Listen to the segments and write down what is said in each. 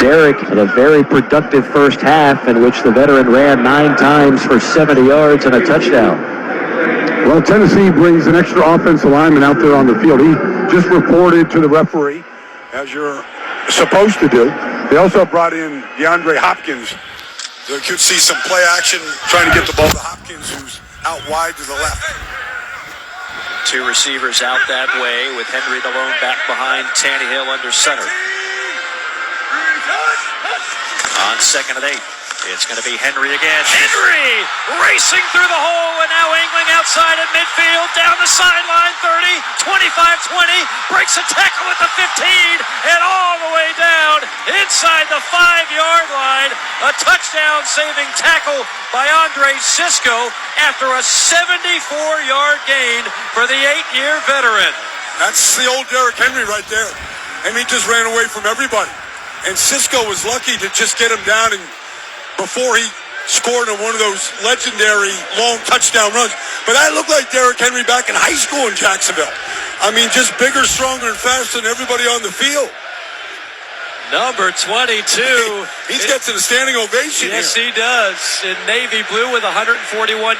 Derek had a very productive first half in which the veteran ran 9 times for 70 yards and a touchdown. Well, Tennessee brings an extra offensive lineman out there on the field. He just reported to the referee, as you're supposed to do. They also brought in DeAndre Hopkins. So you could see some play action trying to get the ball to Hopkins, who's out wide to the left. 2 receivers out that way with Henry the lone back behind Tannehill under center. On 2nd and 8, it's going to be Henry again. Henry racing through the hole and now angling outside at midfield, down the sideline, 30, 25, 20, breaks a tackle at the 15 and all the way down inside the 5-yard line. A touchdown-saving tackle by Andre Cisco after a 74-yard gain for the 8-year veteran. That's the old Derrick Henry right there. And he just ran away from everybody. And Cisco was lucky to just get him down and before he scored on one of those legendary long touchdown runs. But that looked like Derrick Henry back in high school in Jacksonville. I mean, just bigger, stronger, and faster than everybody on the field. Number 22. He gets a standing ovation here. Yes, he does. In navy blue with 141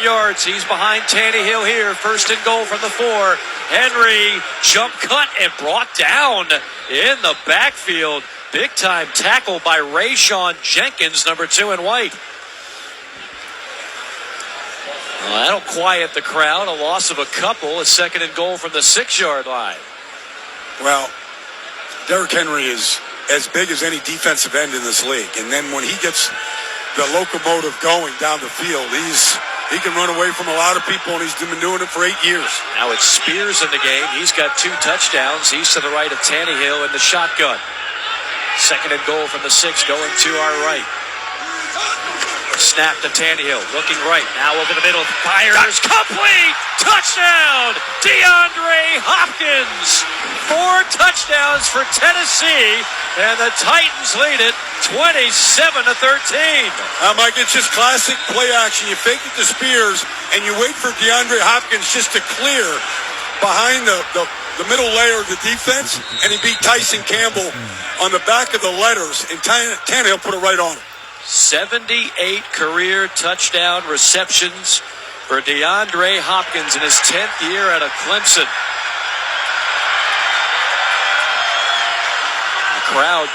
yards. He's behind Tannehill here. 1st and goal from the 4. Henry jump cut and brought down in the backfield. Big-time tackle by Rayshon Jenkins, number 2 in white. Well, that'll quiet the crowd. A loss of a couple. A 2nd and goal from the 6-yard line. Well, Derrick Henry is as big as any defensive end in this league. And then when he gets the locomotive going down the field, he can run away from a lot of people, and he's been doing it for 8 years. Now it's Spears in the game. He's got 2 touchdowns. He's to the right of Tannehill in the shotgun. 2nd and goal from the 6, going to our right. Snap to Tannehill, looking right, now over the middle, fires, complete, touchdown, DeAndre Hopkins. 4 touchdowns for Tennessee, and the Titans lead it 27-13. Mike, it's just classic play action. You fake it to Spears, and you wait for DeAndre Hopkins just to clear behind the middle layer of the defense, and he beat Tyson Campbell on the back of the letters, and Tannehill put it right on him. 78 career touchdown receptions for DeAndre Hopkins in his 10th year out of Clemson. The crowd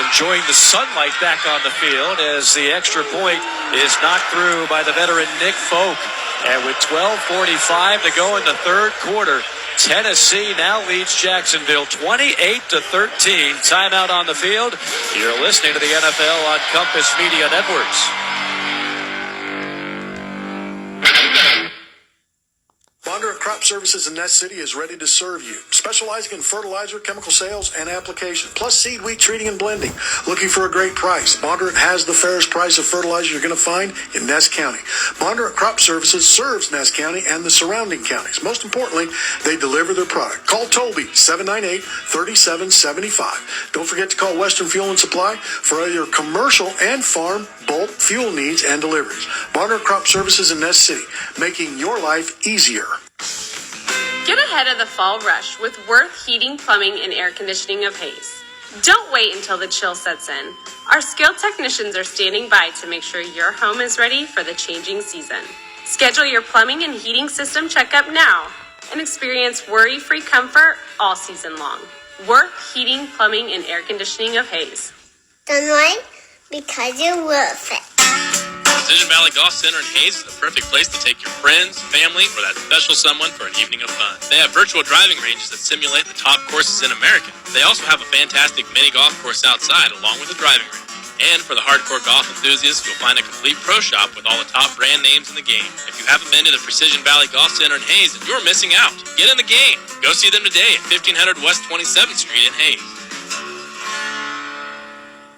enjoying the sunlight back on the field as the extra point is knocked through by the veteran Nick Folk. And with 12:45 to go in the 3rd quarter, Tennessee now leads Jacksonville 28-13. Timeout on the field. You're listening to the NFL on Compass Media Networks. Bondurant Crop Services in Nest City is ready to serve you, specializing in fertilizer, chemical sales, and application, plus seed, wheat treating, and blending. Looking for a great price? Bondurant has the fairest price of fertilizer you're going to find in Nest County. Bondurant Crop Services serves Nest County and the surrounding counties. Most importantly, they deliver their product. Call Toby, 798-3775. Don't forget to call Western Fuel and Supply for all your commercial and farm bulk fuel needs and deliveries. Bondurant Crop Services in Nest City, making your life easier. Get ahead of the fall rush with Worth Heating, Plumbing, and Air Conditioning of Hayes. Don't wait until the chill sets in. Our skilled technicians are standing by to make sure your home is ready for the changing season. Schedule your plumbing and heating system checkup now and experience worry-free comfort all season long. Worth Heating, Plumbing, and Air Conditioning of Hayes. Don't wait, because you're worth it. Decision Valley Golf Center in Hayes is the perfect place to take your friends, family, or that special someone for an evening of fun. They have virtual driving ranges that simulate the top courses in America. They also have a fantastic mini golf course outside along with a driving range. And for the hardcore golf enthusiasts, you'll find a complete pro shop with all the top brand names in the game. If you haven't been to the Precision Valley Golf Center in Hayes, then you're missing out. Get in the game. Go see them today at 1500 West 27th Street in Hayes.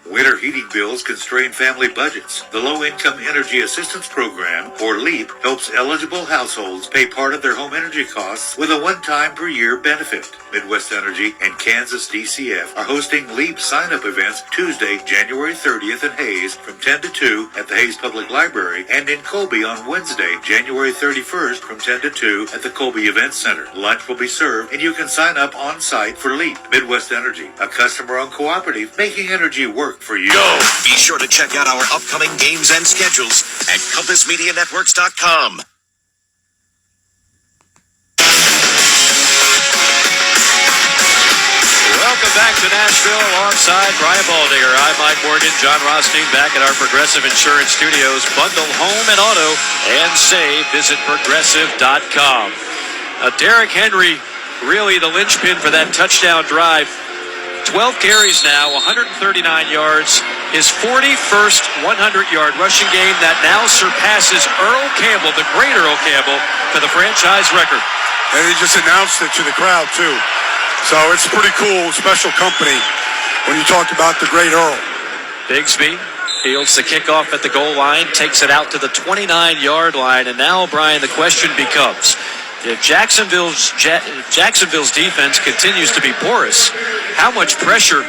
Winter Higher heating bills can strain family budgets. The Low Income Energy Assistance Program, or LEAP, helps eligible households pay part of their home energy costs with a one-time per year benefit. Midwest Energy and Kansas DCF are hosting LEAP sign-up events Tuesday, January 30th in Hayes from 10 to 2 at the Hayes Public Library, and in Colby on Wednesday, January 31st from 10 to 2 at the Colby Event Center. Lunch will be served and you can sign up on site for LEAP. Midwest Energy, a customer-owned cooperative making energy work for you. Go! Be sure to check out our upcoming games and schedules at CompassMediaNetworks.com. Welcome back to Nashville alongside Brian Baldinger. I'm Mike Morgan, John Rothstein back at our Progressive Insurance Studios. Bundle home and auto and save. Visit Progressive.com. Derrick Henry, really the linchpin for that touchdown drive. 12 carries now, 139 yards. His 41st 100-yard rushing game that now surpasses Earl Campbell, the great Earl Campbell, for the franchise record. And he just announced it to the crowd, too. So it's pretty cool, special company when you talk about the great Earl. Bigsby fields the kickoff at the goal line, takes it out to the 29-yard line, and now, Brian, the question becomes, if Jacksonville's defense continues to be porous, how much pressure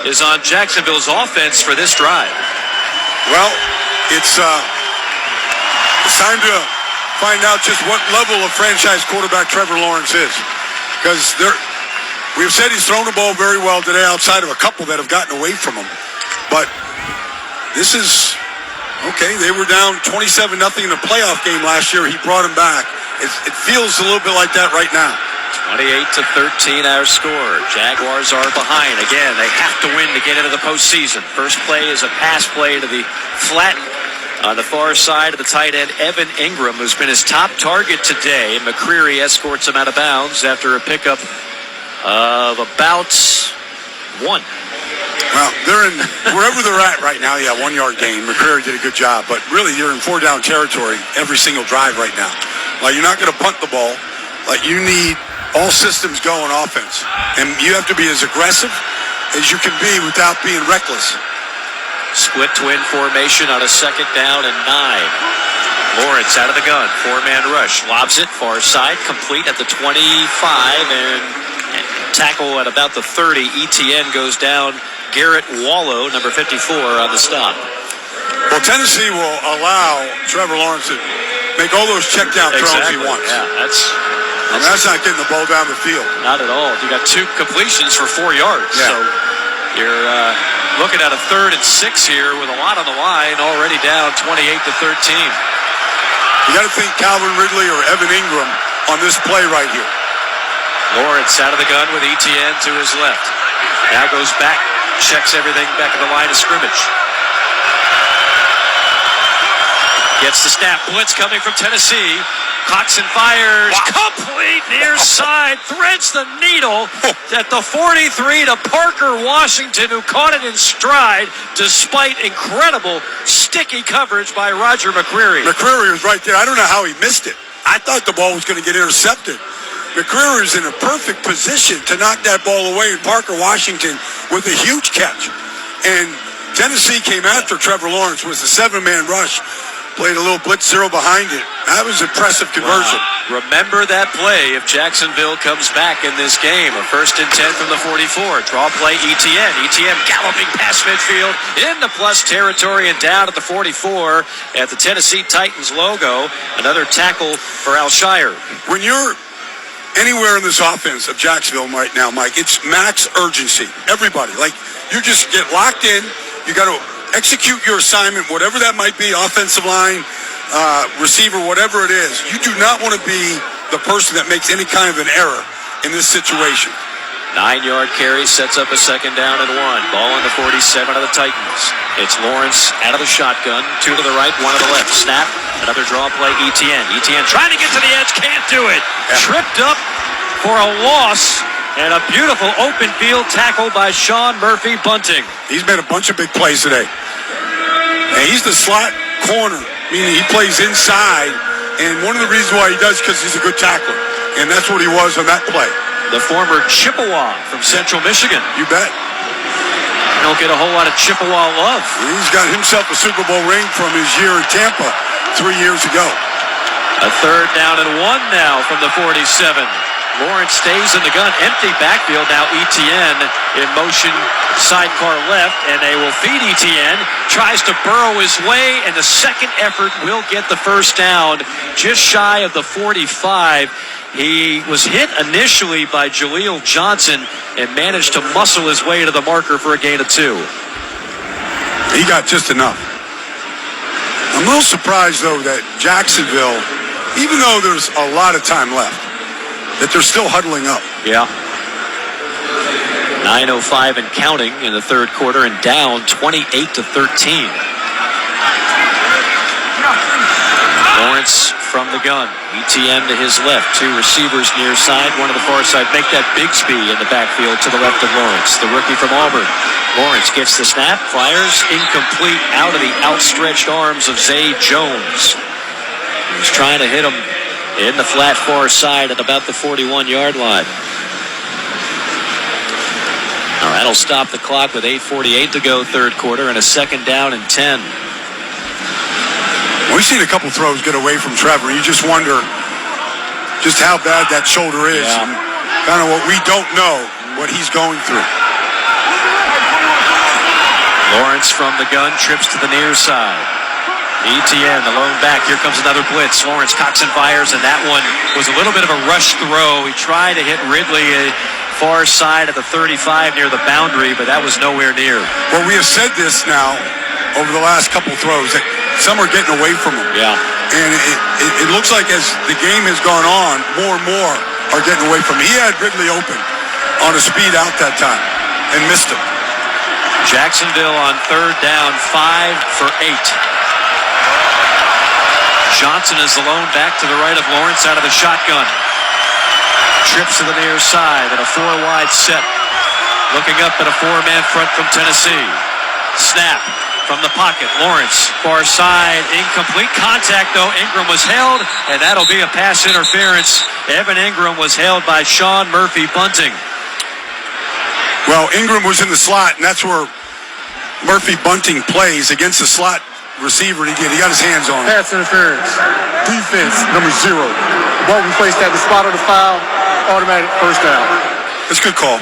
is on Jacksonville's offense for this drive? Well, it's time to find out just what level of franchise quarterback Trevor Lawrence is. Because we've said he's thrown the ball very well today outside of a couple that have gotten away from him. But this is, okay, they were down 27-0 in the playoff game last year. He brought them back. It feels a little bit like that right now. 28-13 our score. Jaguars are behind. Again, they have to win to get into the postseason. First play is a pass play to the flat on the far side of the tight end, Evan Ingram, who's been his top target today. McCreary escorts him out of bounds after a pickup of about one. Well, they're in wherever they're at right now. Yeah, 1 yard gain. McCreary did a good job, but really you're in 4-down territory every single drive right now. Like, you're not going to punt the ball. Like, you need all systems go on offense, and you have to be as aggressive as you can be without being reckless. Split twin formation on a 2nd down and 9. Lawrence out of the gun, 4-man rush, lobs it far side, complete at the 25, and tackle at about the 30. ETN goes down. Garrett Wallow, number 54, on the stop. Well, Tennessee will allow Trevor Lawrence to make all those check down throws he wants. Yeah, that's not getting the ball down the field. Not at all. You got 2 completions for 4 yards. Yeah. So you're looking at a 3rd and 6 here with a lot on the line, already down 28-13. You got to think Calvin Ridley or Evan Ingram on this play right here. Lawrence out of the gun with ETN to his left. Now goes back, checks everything back at the line of scrimmage. Gets the snap. Blitz coming from Tennessee. Coxon fires. Wow. Complete near side. Threads the needle at the 43 to Parker Washington, who caught it in stride despite incredible sticky coverage by Roger McCreary. McCreary was right there. I don't know how he missed it. I thought the ball was going to get intercepted. McCreary is in a perfect position to knock that ball away, and Parker Washington with a huge catch. And Tennessee came after Trevor Lawrence with a 7-man rush. Played a little blitz zero behind it. That was impressive conversion. Wow. Remember that play if Jacksonville comes back in this game. A 1st and 10 from the 44. Draw play ETN. ETN galloping past midfield into plus territory and down at the 44 at the Tennessee Titans logo. Another tackle for Alshire. When you're anywhere in this offense of Jacksonville right now, Mike, it's max urgency. Everybody. Like, you just get locked in. You got to execute your assignment, whatever that might be, offensive line, receiver, whatever it is. You do not want to be the person that makes any kind of an error in this situation. 9-yard carry sets up a 2nd down and 1. Ball on the 47 of the Titans. It's Lawrence out of the shotgun. 2 to the right, 1 to the left. Snap. Another draw play, ETN. ETN trying to get to the edge, can't do it. Yeah. Tripped up for a loss. And a beautiful open field tackle by Sean Murphy Bunting. He's made a bunch of big plays today. And he's the slot corner, meaning he plays inside. And one of the reasons why he does is because he's a good tackler. And that's what he was on that play. The former Chippewa from Central Michigan. You bet. don't get a whole lot of Chippewa love. He's got himself a Super Bowl ring from his year in Tampa 3 years ago. A 3rd down and 1 now from the 47. Lawrence stays in the gun. Empty backfield now. Etienne in motion, sidecar left, and they will feed Etienne. Tries to burrow his way, and the second effort will get the first down just shy of the 45. He was hit initially by Jaleel Johnson and managed to muscle his way to the marker for a gain of 2. He got just enough. I'm a little surprised, though, that Jacksonville, even though there's a lot of time left, that they're still huddling up. Yeah. 9:05 and counting in the third quarter and down 28-13. Lawrence from the gun. Etienne to his left. 2 receivers near side. One to the far side. Make that Bigsby in the backfield to the left of Lawrence. The rookie from Auburn. Lawrence gets the snap. Fires incomplete out of the outstretched arms of Zay Jones. He's trying to hit him in the flat far side at about the 41-yard line. Now that'll stop the clock with 8:48 to go, third quarter, and a 2nd down and 10. We've seen a couple throws get away from Trevor. You just wonder just how bad that shoulder is, and kind of what we don't know, what he's going through. Lawrence from the gun, trips to the near side. Etienne, the lone back. Here comes another blitz. Lawrence cocks and fires, and that one was a little bit of a rush throw. He tried to hit Ridley far side of the 35 near the boundary, but that was nowhere near. Well, we have said this now over the last couple throws, that some are getting away from him. Yeah. And it looks like as the game has gone on, more and more are getting away from him. He had Ridley open on a speed out that time and missed him. Jacksonville on 3rd down, 5 for 8. Johnson is the lone back to the right of Lawrence out of the shotgun. Trips to the near side and a 4-wide set. Looking up at a 4-man front from Tennessee. Snap from the pocket. Lawrence, far side, incomplete. Contact, though. Ingram was held, and that'll be a pass interference. Evan Ingram was held by Sean Murphy-Bunting. Well, Ingram was in the slot, and that's where Murphy-Bunting plays against the slot receiver. He got his hands on it. Pass interference. Defense, number 0. Ball we placed at the spot of the foul. Automatic first down. That's a good call.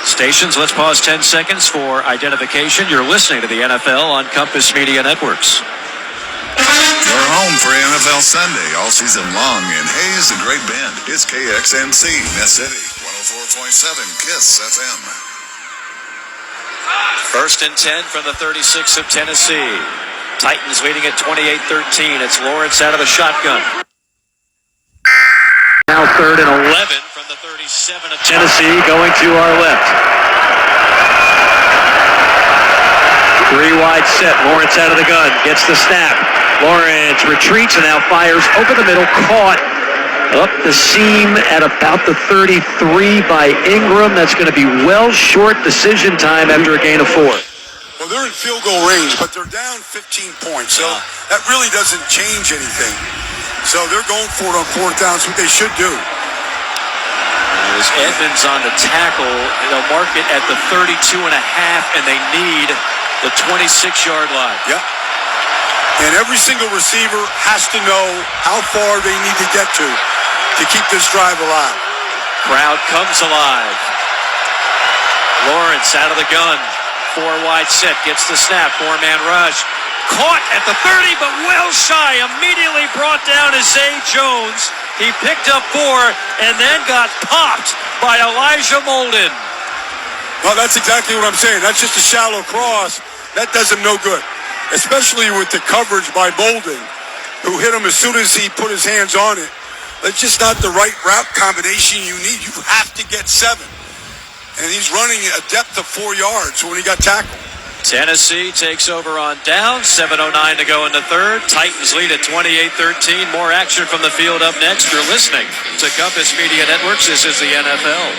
Stations, let's pause 10 seconds for identification. You're listening to the NFL on Compass Media Networks. You're home for NFL Sunday all season long in Hayes and Great Bend. It's KXNC, Nest City, 104.7 KISS FM. 1st and 10 from the 36 of Tennessee. Titans leading at 28-13. It's Lawrence out of the shotgun. Now 3rd and 11 from the 37 of Tennessee going to our left. 3-wide set. Lawrence out of the gun. Gets the snap. Lawrence retreats and now fires over the middle. Caught up the seam at about the 33 by Ingram. That's going to be well short decision time after a gain of 4. Well, they're in field goal range, but they're down 15 points, so that really doesn't change anything. So they're going for it on 4th down. That's what they should do. There's Evans on the tackle. They'll mark it at the 32.5, and they need the 26-yard line. Yep. And every single receiver has to know how far they need to get to keep this drive alive. Crowd comes alive. Lawrence out of the gun. 4-wide set. Gets the snap. 4-man rush. Caught at the 30, but well shy. Immediately brought down is Zay Jones. He picked up 4 and then got popped by Elijah Molden. Well, that's exactly what I'm saying. That's just a shallow cross. That does him no good, especially with the coverage by Molden, who hit him as soon as he put his hands on it. That's just not the right route combination you need. You have to get 7. And he's running a depth of 4 yards when he got tackled. Tennessee takes over on down. 7:09 to go in the third. Titans lead at 28-13. More action from the field up next. You're listening to Compass Media Networks. This is the NFL.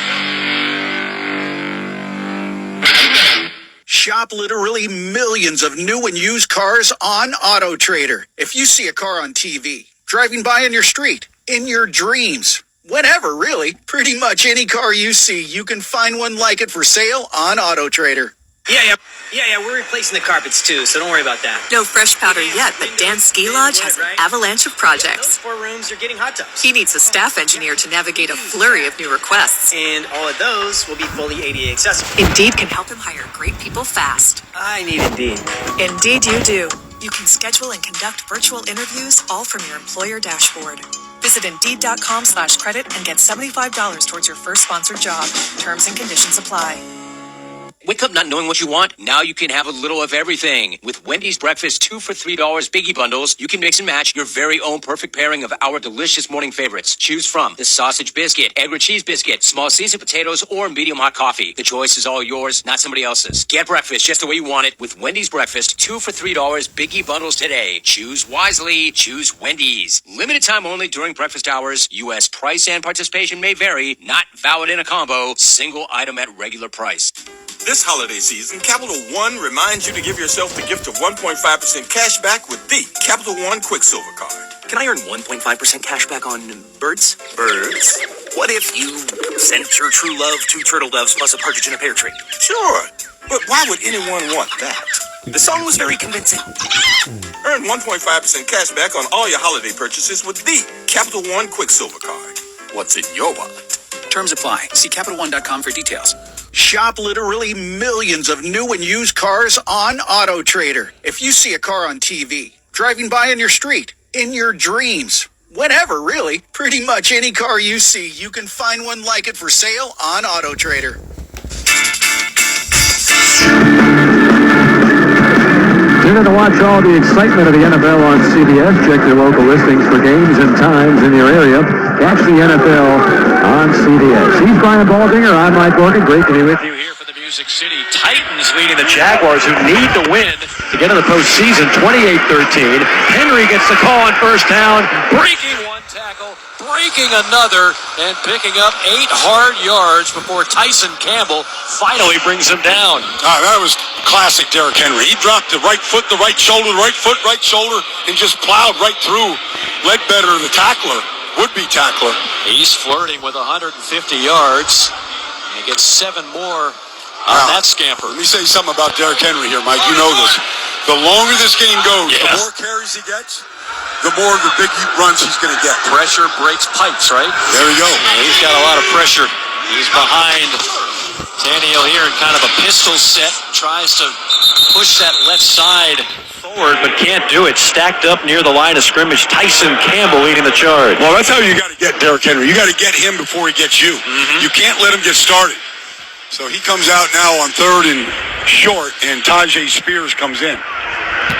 Shop literally millions of new and used cars on AutoTrader. If you see a car on TV, driving by on your street, in your dreams, whatever, really, pretty much any car you see, you can find one like it for sale on AutoTrader. Yeah, we're replacing the carpets too, so don't worry about that. No fresh powder yet, but Dan Ski Lodge has an avalanche of projects. Those 4 rooms are getting hot tubs. He needs a staff engineer to navigate a flurry of new requests. And all of those will be fully ADA accessible. Indeed can help him hire great people fast. I need Indeed. Indeed you do. You can schedule and conduct virtual interviews all from your employer dashboard. Visit Indeed.com/credit and get $75 towards your first sponsored job. Terms and conditions apply. Wake up not knowing what you want? Now you can have a little of everything. With Wendy's Breakfast 2 for $3 Biggie Bundles, you can mix and match your very own perfect pairing of our delicious morning favorites. Choose from the sausage biscuit, egg or cheese biscuit, small seasoned potatoes, or medium hot coffee. The choice is all yours, not somebody else's. Get breakfast just the way you want it with Wendy's Breakfast 2 for $3 Biggie Bundles today. Choose wisely. Choose Wendy's. Limited time only during breakfast hours. U.S. price and participation may vary. Not valid in a combo. Single item at regular price. This holiday season, Capital One reminds you to give yourself the gift of 1.5% cash back with the Capital One Quicksilver Card. Can I earn 1.5% cash back on birds? Birds? What if you sent your true love 2 turtle doves plus a partridge in a pear tree? Sure, but why would anyone want that? The song was very convincing. Earn 1.5% cash back on all your holiday purchases with the Capital One Quicksilver Card. What's in your wallet? Terms apply. See CapitalOne.com for details. Shop literally millions of new and used cars on AutoTrader. If you see a car on TV, driving by on your street, in your dreams, whenever really, pretty much any car you see, you can find one like it for sale on AutoTrader. Tune in to watch all the excitement of the NFL on CBS. Check your local listings for games and times in your area. Catch the NFL on CBS. He's Brian Baldinger. I'm Mike Morgan. Great to be with you here for the Music City Titans leading the Jaguars, who need to win to get in the postseason. 28-13. Henry gets the call on first down, breaking one tackle, breaking another, and picking up 8 hard yards before Tyson Campbell finally brings him down. That was classic Derrick Henry. He dropped the right foot, the right shoulder, the right foot, right shoulder, and just plowed right through Ledbetter, the tackler, would-be tackler. He's flirting with 150 yards, and he gets 7 more on that scamper. Let me say something about Derrick Henry here, Mike. You know this. The longer this game goes, the more carries he gets, the more the big runs he's going to get. Pressure breaks pipes, right? There we go. Yeah, he's got a lot of pressure. He's behind Tannehill here in kind of a pistol set. Tries to push that left side forward, but can't do it. Stacked up near the line of scrimmage. Tyson Campbell leading the charge. Well, that's how you got to get Derrick Henry. You got to get him before he gets you. You can't let him get started. So he comes out now on 3rd and short, and Tajay Spears comes in.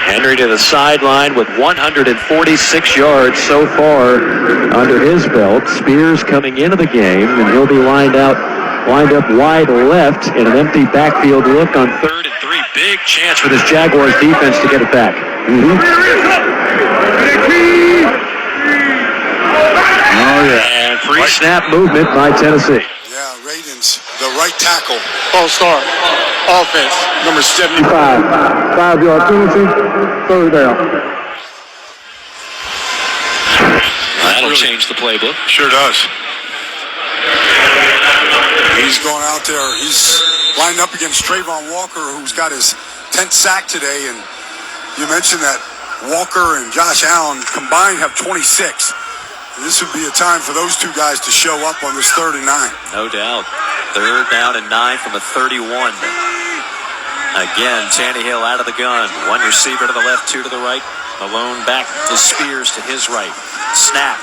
Henry to the sideline with 146 yards so far under his belt. Spears coming into the game, and he'll be lined up wide left in an empty backfield look on 3rd and 3. Big chance for this Jaguars defense to get it back. Oh, yeah. And pre-snap movement by Tennessee. Yeah, Radins, the right tackle. All-star offense, number 75. 5-yard penalty, 3rd down. That'll change the playbook. Sure does. He's going out there. He's lined up against Trayvon Walker, who's got his 10th sack today. And you mentioned that Walker and Josh Allen combined have 26. This would be a time for those two guys to show up on this 3rd and 9. No doubt. 3rd down and 9 from the 31. Again, Tannehill out of the gun. 1 receiver to the left, 2 to the right. Malone back to Spears to his right. Snap.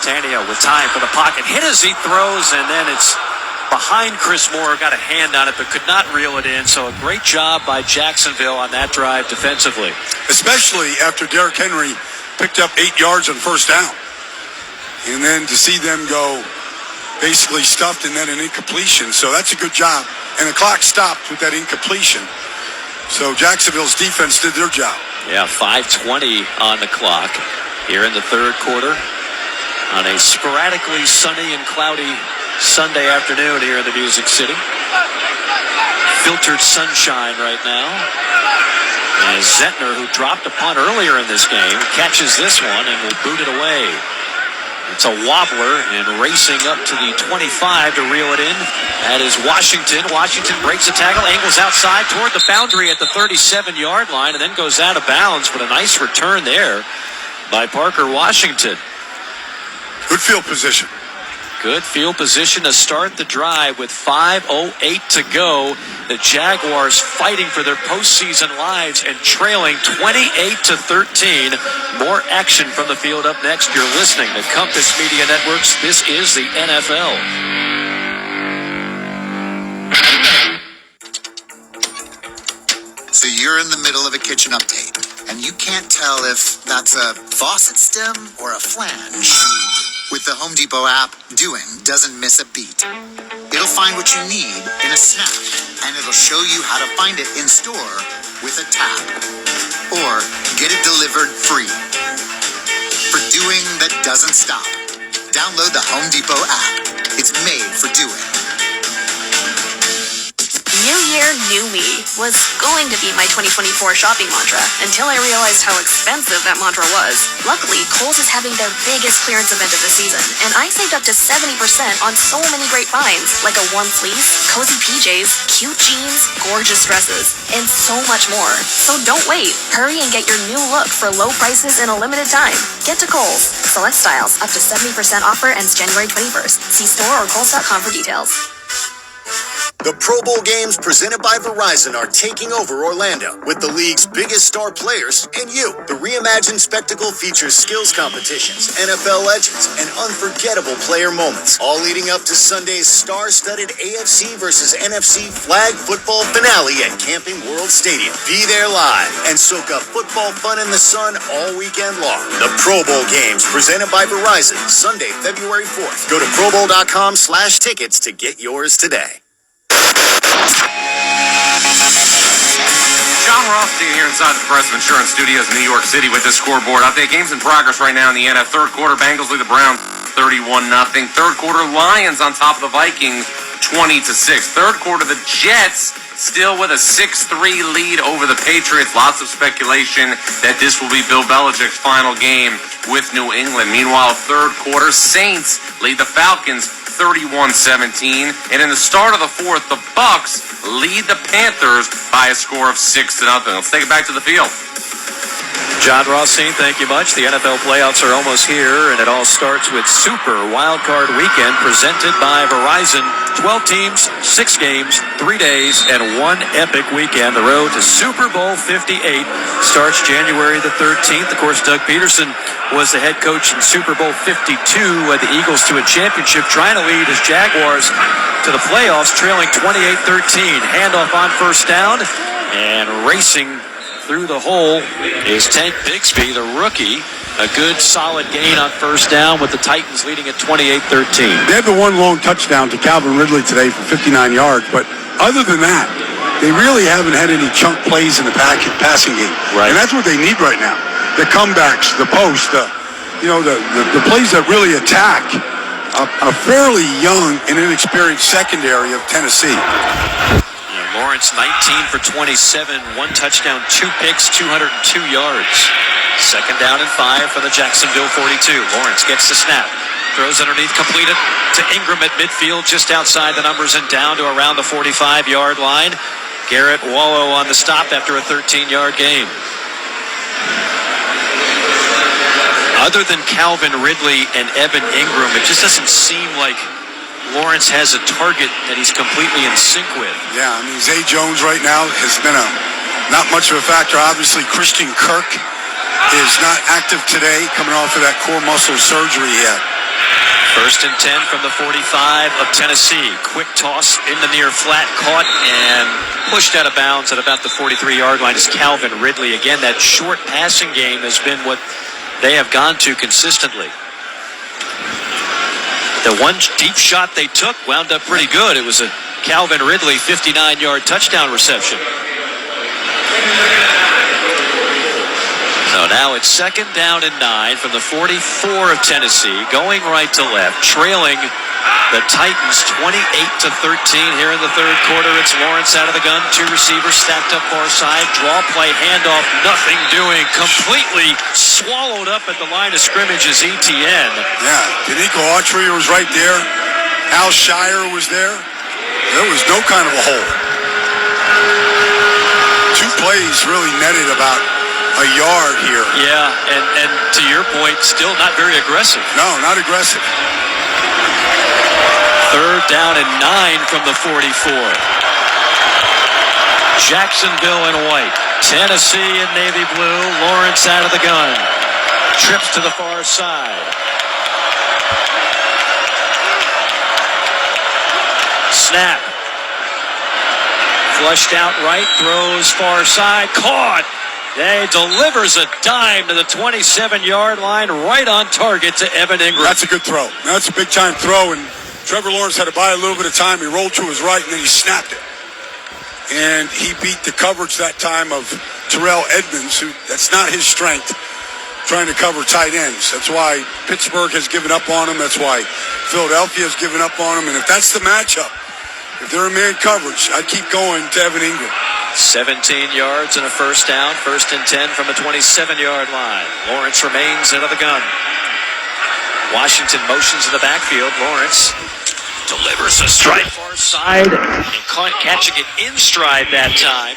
Tannehill with time for the pocket. Hit as he throws, and then it's behind Chris Moore. Got a hand on it, but could not reel it in. So a great job by Jacksonville on that drive defensively. Especially after Derrick Henry picked up 8 yards on first down. And then to see them go basically stuffed and then an incompletion. So that's a good job. And the clock stopped with that incompletion. So Jacksonville's defense did their job. Yeah, 5:20 on the clock here in the 3rd quarter on a sporadically sunny and cloudy Sunday afternoon here in the Music City. Filtered sunshine right now. As Zentner, who dropped a punt earlier in this game, catches this one and will boot it away. It's a wobbler, and racing up to the 25 to reel it in. That is Washington. Washington breaks a tackle, angles outside toward the boundary at the 37-yard line, and then goes out of bounds. But a nice return there by Parker Washington. Good field position. Good field position to start the drive with 5:08 to go. The Jaguars fighting for their postseason lives and trailing 28-13. More action from the field up next. You're listening to Compass Media Networks. This is the NFL. So you're in the middle of a kitchen update, and you can't tell if that's a faucet stem or a flange. With the Home Depot app, doing doesn't miss a beat. It'll find what you need in a snap, and it'll show you how to find it in store with a tap. Or get it delivered free. For doing that doesn't stop. Download the Home Depot app. It's made for doing. New Year, New Me was going to be my 2024 shopping mantra until I realized how expensive that mantra was. Luckily, Kohl's is having their biggest clearance event of the season, and I saved up to 70% on so many great finds, like a warm fleece, cozy PJs, cute jeans, gorgeous dresses, and so much more. So don't wait. Hurry and get your new look for low prices in a limited time. Get to Kohl's. Select styles up to 70% offer ends January 21st. See store or kohls.com for details. The Pro Bowl games presented by Verizon are taking over Orlando with the league's biggest star players and you. The reimagined spectacle features skills competitions, NFL legends, and unforgettable player moments, all leading up to Sunday's star-studded AFC versus NFC flag football finale at Camping World Stadium. Be there live and soak up football fun in the sun all weekend long. The Pro Bowl games presented by Verizon, Sunday, February 4th. Go to probowl.com/tickets to get yours today. John Rothstein here inside the Progressive Insurance Studios in New York City with this scoreboard update. Games in progress right now in the NF. Third quarter, Bengals lead the Browns 31-0. Third quarter, Lions on top of the Vikings 20-6. Third quarter, the Jets still with a 6-3 lead over the Patriots. Lots of speculation that this will be Bill Belichick's final game with New England. Meanwhile, third quarter, Saints lead the Falcons 31-17. And in the start of the fourth, the Bucks lead the Panthers by a score of 6-0. Let's take it back to the field. John Rothstein, thank you much. The NFL playoffs are almost here, and it all starts with Super Wildcard Weekend presented by Verizon. 12 teams, 6 games, 3 days, and one epic weekend. The road to Super Bowl 58 starts January the 13th. Of course, Doug Peterson was the head coach in Super Bowl 52, led the Eagles to a championship, trying to lead his Jaguars to the playoffs, trailing 28-13. Handoff on first down, and racing through the hole is Tank Bigsby, the rookie. A good, solid gain on first down with the Titans leading at 28-13. They had the one long touchdown to Calvin Ridley today for 59 yards, but other than that, they really haven't had any chunk plays in the passing game. Right. And that's what they need right now. The comebacks, the post, the plays that really attack a fairly young and inexperienced secondary of Tennessee. Lawrence 19 for 27, 1 touchdown, 2 picks, 202 yards. Second down and 5 for the Jacksonville 42. Lawrence gets the snap, throws underneath, completed to Ingram at midfield, just outside the numbers and down to around the 45-yard line. Garrett Wallow on the stop after a 13-yard gain. Other than Calvin Ridley and Evan Ingram, it just doesn't seem like Lawrence has a target that he's completely in sync with. Yeah, I mean, Zay Jones right now has been not much of a factor. Obviously, Christian Kirk is not active today, coming off of that core muscle surgery he had. First and 10 from the 45 of Tennessee. Quick toss in the near flat, caught and pushed out of bounds at about the 43-yard line is Calvin Ridley. Again, that short passing game has been what they have gone to consistently. The one deep shot they took wound up pretty good. It was a Calvin Ridley 59-yard touchdown reception. So now now it's 2nd down and 9 from the 44 of Tennessee, going right to left, trailing the Titans 28-13 here in the third quarter. It's Lawrence out of the gun, 2 receivers stacked up far side, draw play, handoff, nothing doing, completely swallowed up at the line of scrimmage is ETN. Yeah, Danico Autry was right there. Al Shire was there. There was no kind of a hole. 2 plays really netted about a yard here. Yeah, and to your point, still not very aggressive. No, not aggressive. 3rd down and 9 from the 44. Jacksonville in white. Tennessee in navy blue. Lawrence out of the gun. Trips to the far side. Snap. Flushed out right. Throws far side. Caught. They delivers a dime to the 27-yard line, right on target to Evan Ingram. That's a good throw. That's a big-time throw, and Trevor Lawrence had to buy a little bit of time. He rolled to his right, and then he snapped it. And he beat the coverage that time of Terrell Edmonds, who that's not his strength, trying to cover tight ends. That's why Pittsburgh has given up on him. That's why Philadelphia has given up on him. And if that's the matchup, if they're in man coverage, I'd keep going to Evan Ingram. 17 yards and a 1st down. 1st and 10 from the 27-yard line. Lawrence remains out of the gun. Washington motions in the backfield. Lawrence delivers a strike far side. Catching it in stride that time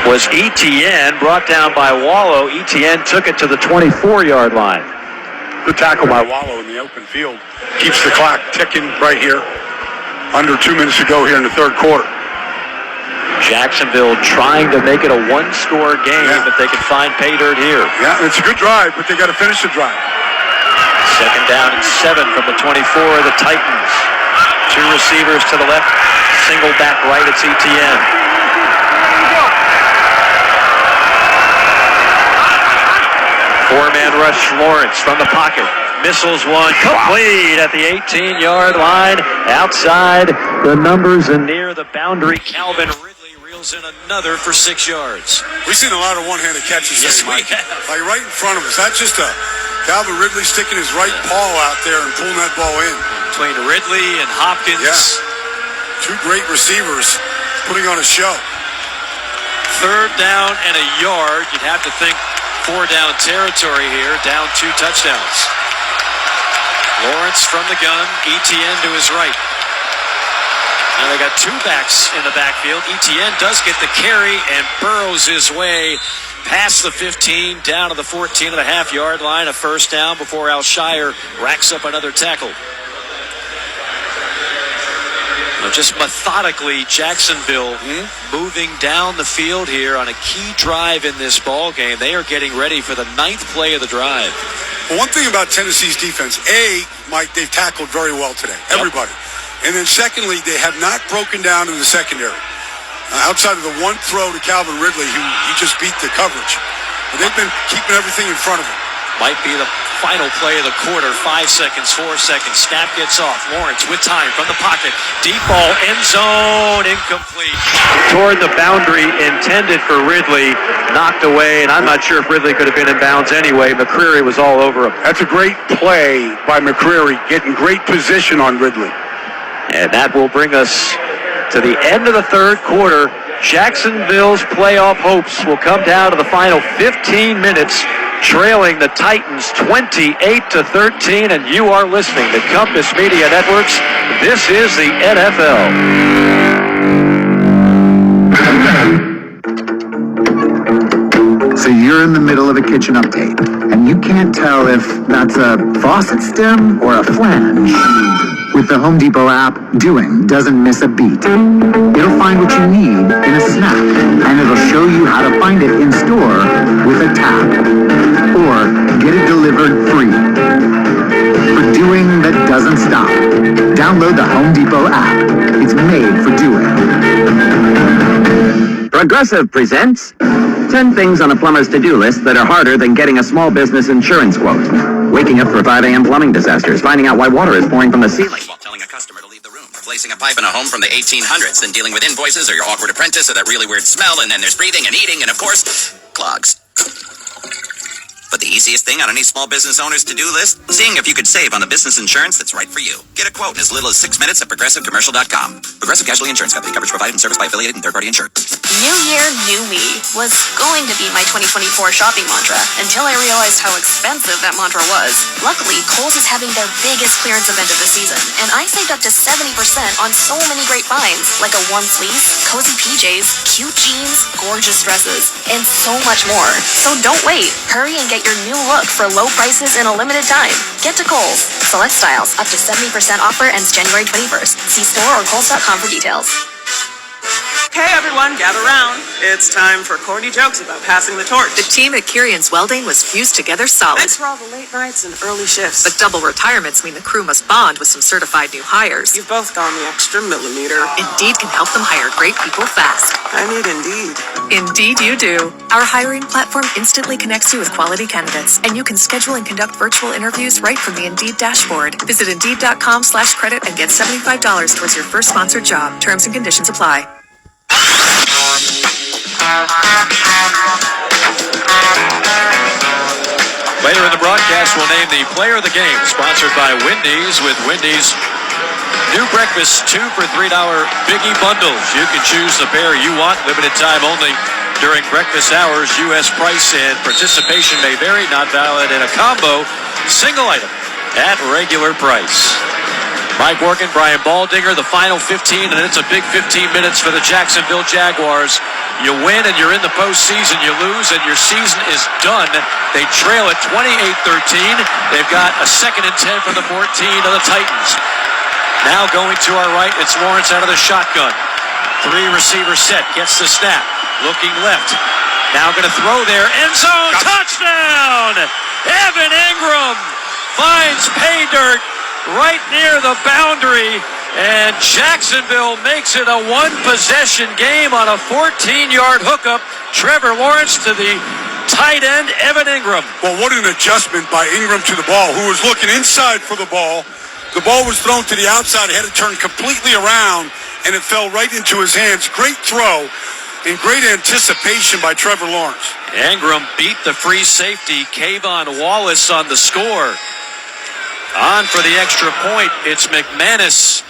was ETN, brought down by Wallow. ETN took it to the 24-yard line. Good tackle by Wallow in the open field. Keeps the clock ticking right here. Under 2 minutes to go here in the third quarter. Jacksonville trying to make it a one-score game if they can find pay dirt here. Yeah, it's a good drive, but they got to finish the drive. 2nd down and 7 from the 24 of the Titans. 2 receivers to the left, single back right, it's ETN. Four-man rush Lawrence from the pocket. Missiles one, complete at the 18-yard line. Outside the numbers and near the boundary. Calvin Ridley reels in another for 6 yards. We've seen a lot of one-handed catches Yes, today, we Mike. have. Like right in front of us. That's just a Calvin Ridley sticking his right paw out there and pulling that ball in. Between Ridley and Hopkins. Yeah. 2 great receivers putting on a show. 3rd down and a yard. You'd have to think 4-down territory here. Down 2 touchdowns. Lawrence from the gun. ETN to his right. Now they got 2 backs in the backfield. ETN does get the carry and burrows his way past the 15, down to the 14.5-yard line. A 1st down before Al Shire racks up another tackle. Now just methodically, Jacksonville moving down the field here on a key drive in this ball game. They are getting ready for the 9th play of the drive. Well, one thing about Tennessee's defense, Mike, they've tackled very well today. Everybody. And then secondly, they have not broken down in the secondary. Outside of the one throw to Calvin Ridley, who he just beat the coverage. But they've been keeping everything in front of him. Might be the final play of the quarter. 5 seconds, 4 seconds. Snap gets off. Lawrence with time from the pocket. Deep ball, end zone, incomplete. Toward the boundary intended for Ridley, knocked away, and I'm not sure if Ridley could have been in bounds anyway. McCreary was all over him. That's a great play by McCreary, getting great position on Ridley. And that will bring us to the end of the third quarter. Jacksonville's playoff hopes will come down to the final 15 minutes, trailing the Titans 28-13, and you are listening to Compass Media Networks. This is the NFL. So you're in the middle of a kitchen update, and you can't tell if that's a faucet stem or a flange. With the Home Depot app, doing doesn't miss a beat. It'll find what you need in a snap, and it'll show you how to find it in store with a tap. Or get it delivered free. For doing that doesn't stop. Download the Home Depot app. It's made for doing. Progressive presents 10 things on a plumber's to-do list that are harder than getting a small business insurance quote. Waking up for 5 a.m. plumbing disasters, finding out why water is pouring from the ceiling. While telling a customer to leave the room. Replacing a pipe in a home from the 1800s, then dealing with invoices or your awkward apprentice or that really weird smell, and then there's breathing and eating and, of course, clogs. easiest thing on any small business owner's to-do list? Seeing if you could save on the business insurance that's right for you. Get a quote in as little as 6 minutes at ProgressiveCommercial.com. Progressive Casualty Insurance Company. Coverage provided and serviced by affiliated and third-party insurers. New year, new me was going to be my 2024 shopping mantra until I realized how expensive that mantra was. Luckily, Kohl's is having their biggest clearance event of the season, and I saved up to 70% on so many great finds, like a warm fleece, cozy PJs, cute jeans, gorgeous dresses, and so much more. So don't wait. Hurry and get your new look for low prices in a limited time. Get to Kohl's. Select styles up to 70% offer ends January 21st. See store or Kohl's.com for details. Hey everyone, gather round. It's time for corny jokes about passing the torch. The team at Kirian's Welding was fused together solid. Thanks for all the late nights and early shifts. But double retirements mean the crew must bond with some certified new hires. You've both gone the extra millimeter. Indeed can help them hire great people fast. I need Indeed. Indeed you do. Our hiring platform instantly connects you with quality candidates, and you can schedule and conduct virtual interviews right from the Indeed dashboard. Visit Indeed.com/credit and get $75 towards your first sponsored job. Terms and conditions apply. Later in the broadcast, we'll name the player of the game, sponsored by Wendy's, with Wendy's new breakfast 2 for $3 Biggie Bundles. You can choose the pair you want, limited time only during breakfast hours. U.S. price and participation may vary, not valid in a combo, single item at regular price. Mike Workin, Brian Baldinger, the final 15, and it's a big 15 minutes for the Jacksonville Jaguars. You win and you're in the postseason. You lose and your season is done. They trail at 28-13. They've got a 2nd and 10 from the 14 of the Titans. Now going to our right, it's Lawrence out of the shotgun. 3 receiver set, gets the snap, looking left. Now going to throw there, end zone, touchdown! Evan Ingram finds pay dirt right near the boundary, and Jacksonville makes it a 1-possession game on a 14-yard hookup. Trevor Lawrence to the tight end, Evan Ingram. Well, what an adjustment by Ingram to the ball, who was looking inside for the ball. The ball was thrown to the outside, had it turned completely around, and it fell right into his hands. Great throw and great anticipation by Trevor Lawrence. Ingram beat the free safety, Kayvon Wallace, on the score. On for the extra point, it's McManus,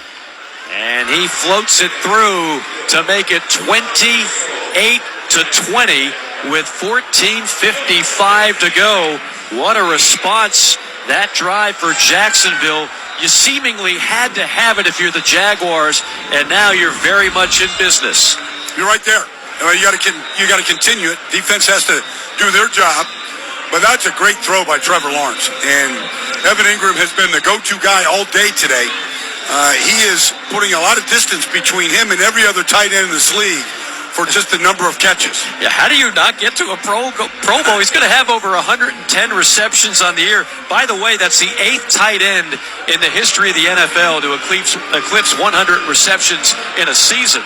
and he floats it through to make it 28-20 with 14:55 to go. What a response that drive for Jacksonville. You seemingly had to have it if you're the Jaguars, and now you're very much in business. You're right there. You got to continue it. Defense has to do their job. But that's a great throw by Trevor Lawrence. And Evan Ingram has been the go-to guy all day today. He is putting a lot of distance between him and every other tight end in this league for just the number of catches. Yeah, how do you not get to a Pro Bowl? He's going to have over 110 receptions on the year. By the way, that's the 8th tight end in the history of the NFL to eclipse 100 receptions in a season.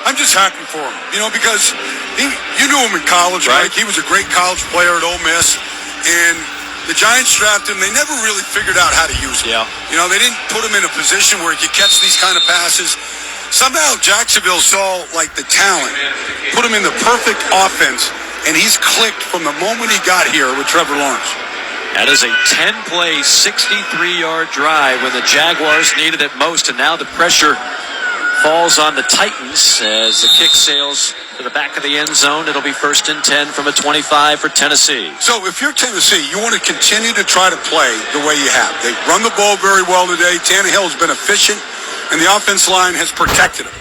I'm just happy for him, because you knew him in college, right? He was a great college player at Ole Miss, and the Giants drafted him. They never really figured out how to use him. Yeah. They didn't put him in a position where he could catch these kind of passes. Somehow Jacksonville saw, the talent, put him in the perfect offense, and he's clicked from the moment he got here with Trevor Lawrence. That is a 10-play, 63-yard drive when the Jaguars needed it most, and now the pressure falls on the Titans as the kick sails to the back of the end zone. It'll be 1st and 10 from a 25 for Tennessee. So if you're Tennessee, you want to continue to try to play the way you have. They've run the ball very well today. Tannehill has been efficient, and the offense line has protected him.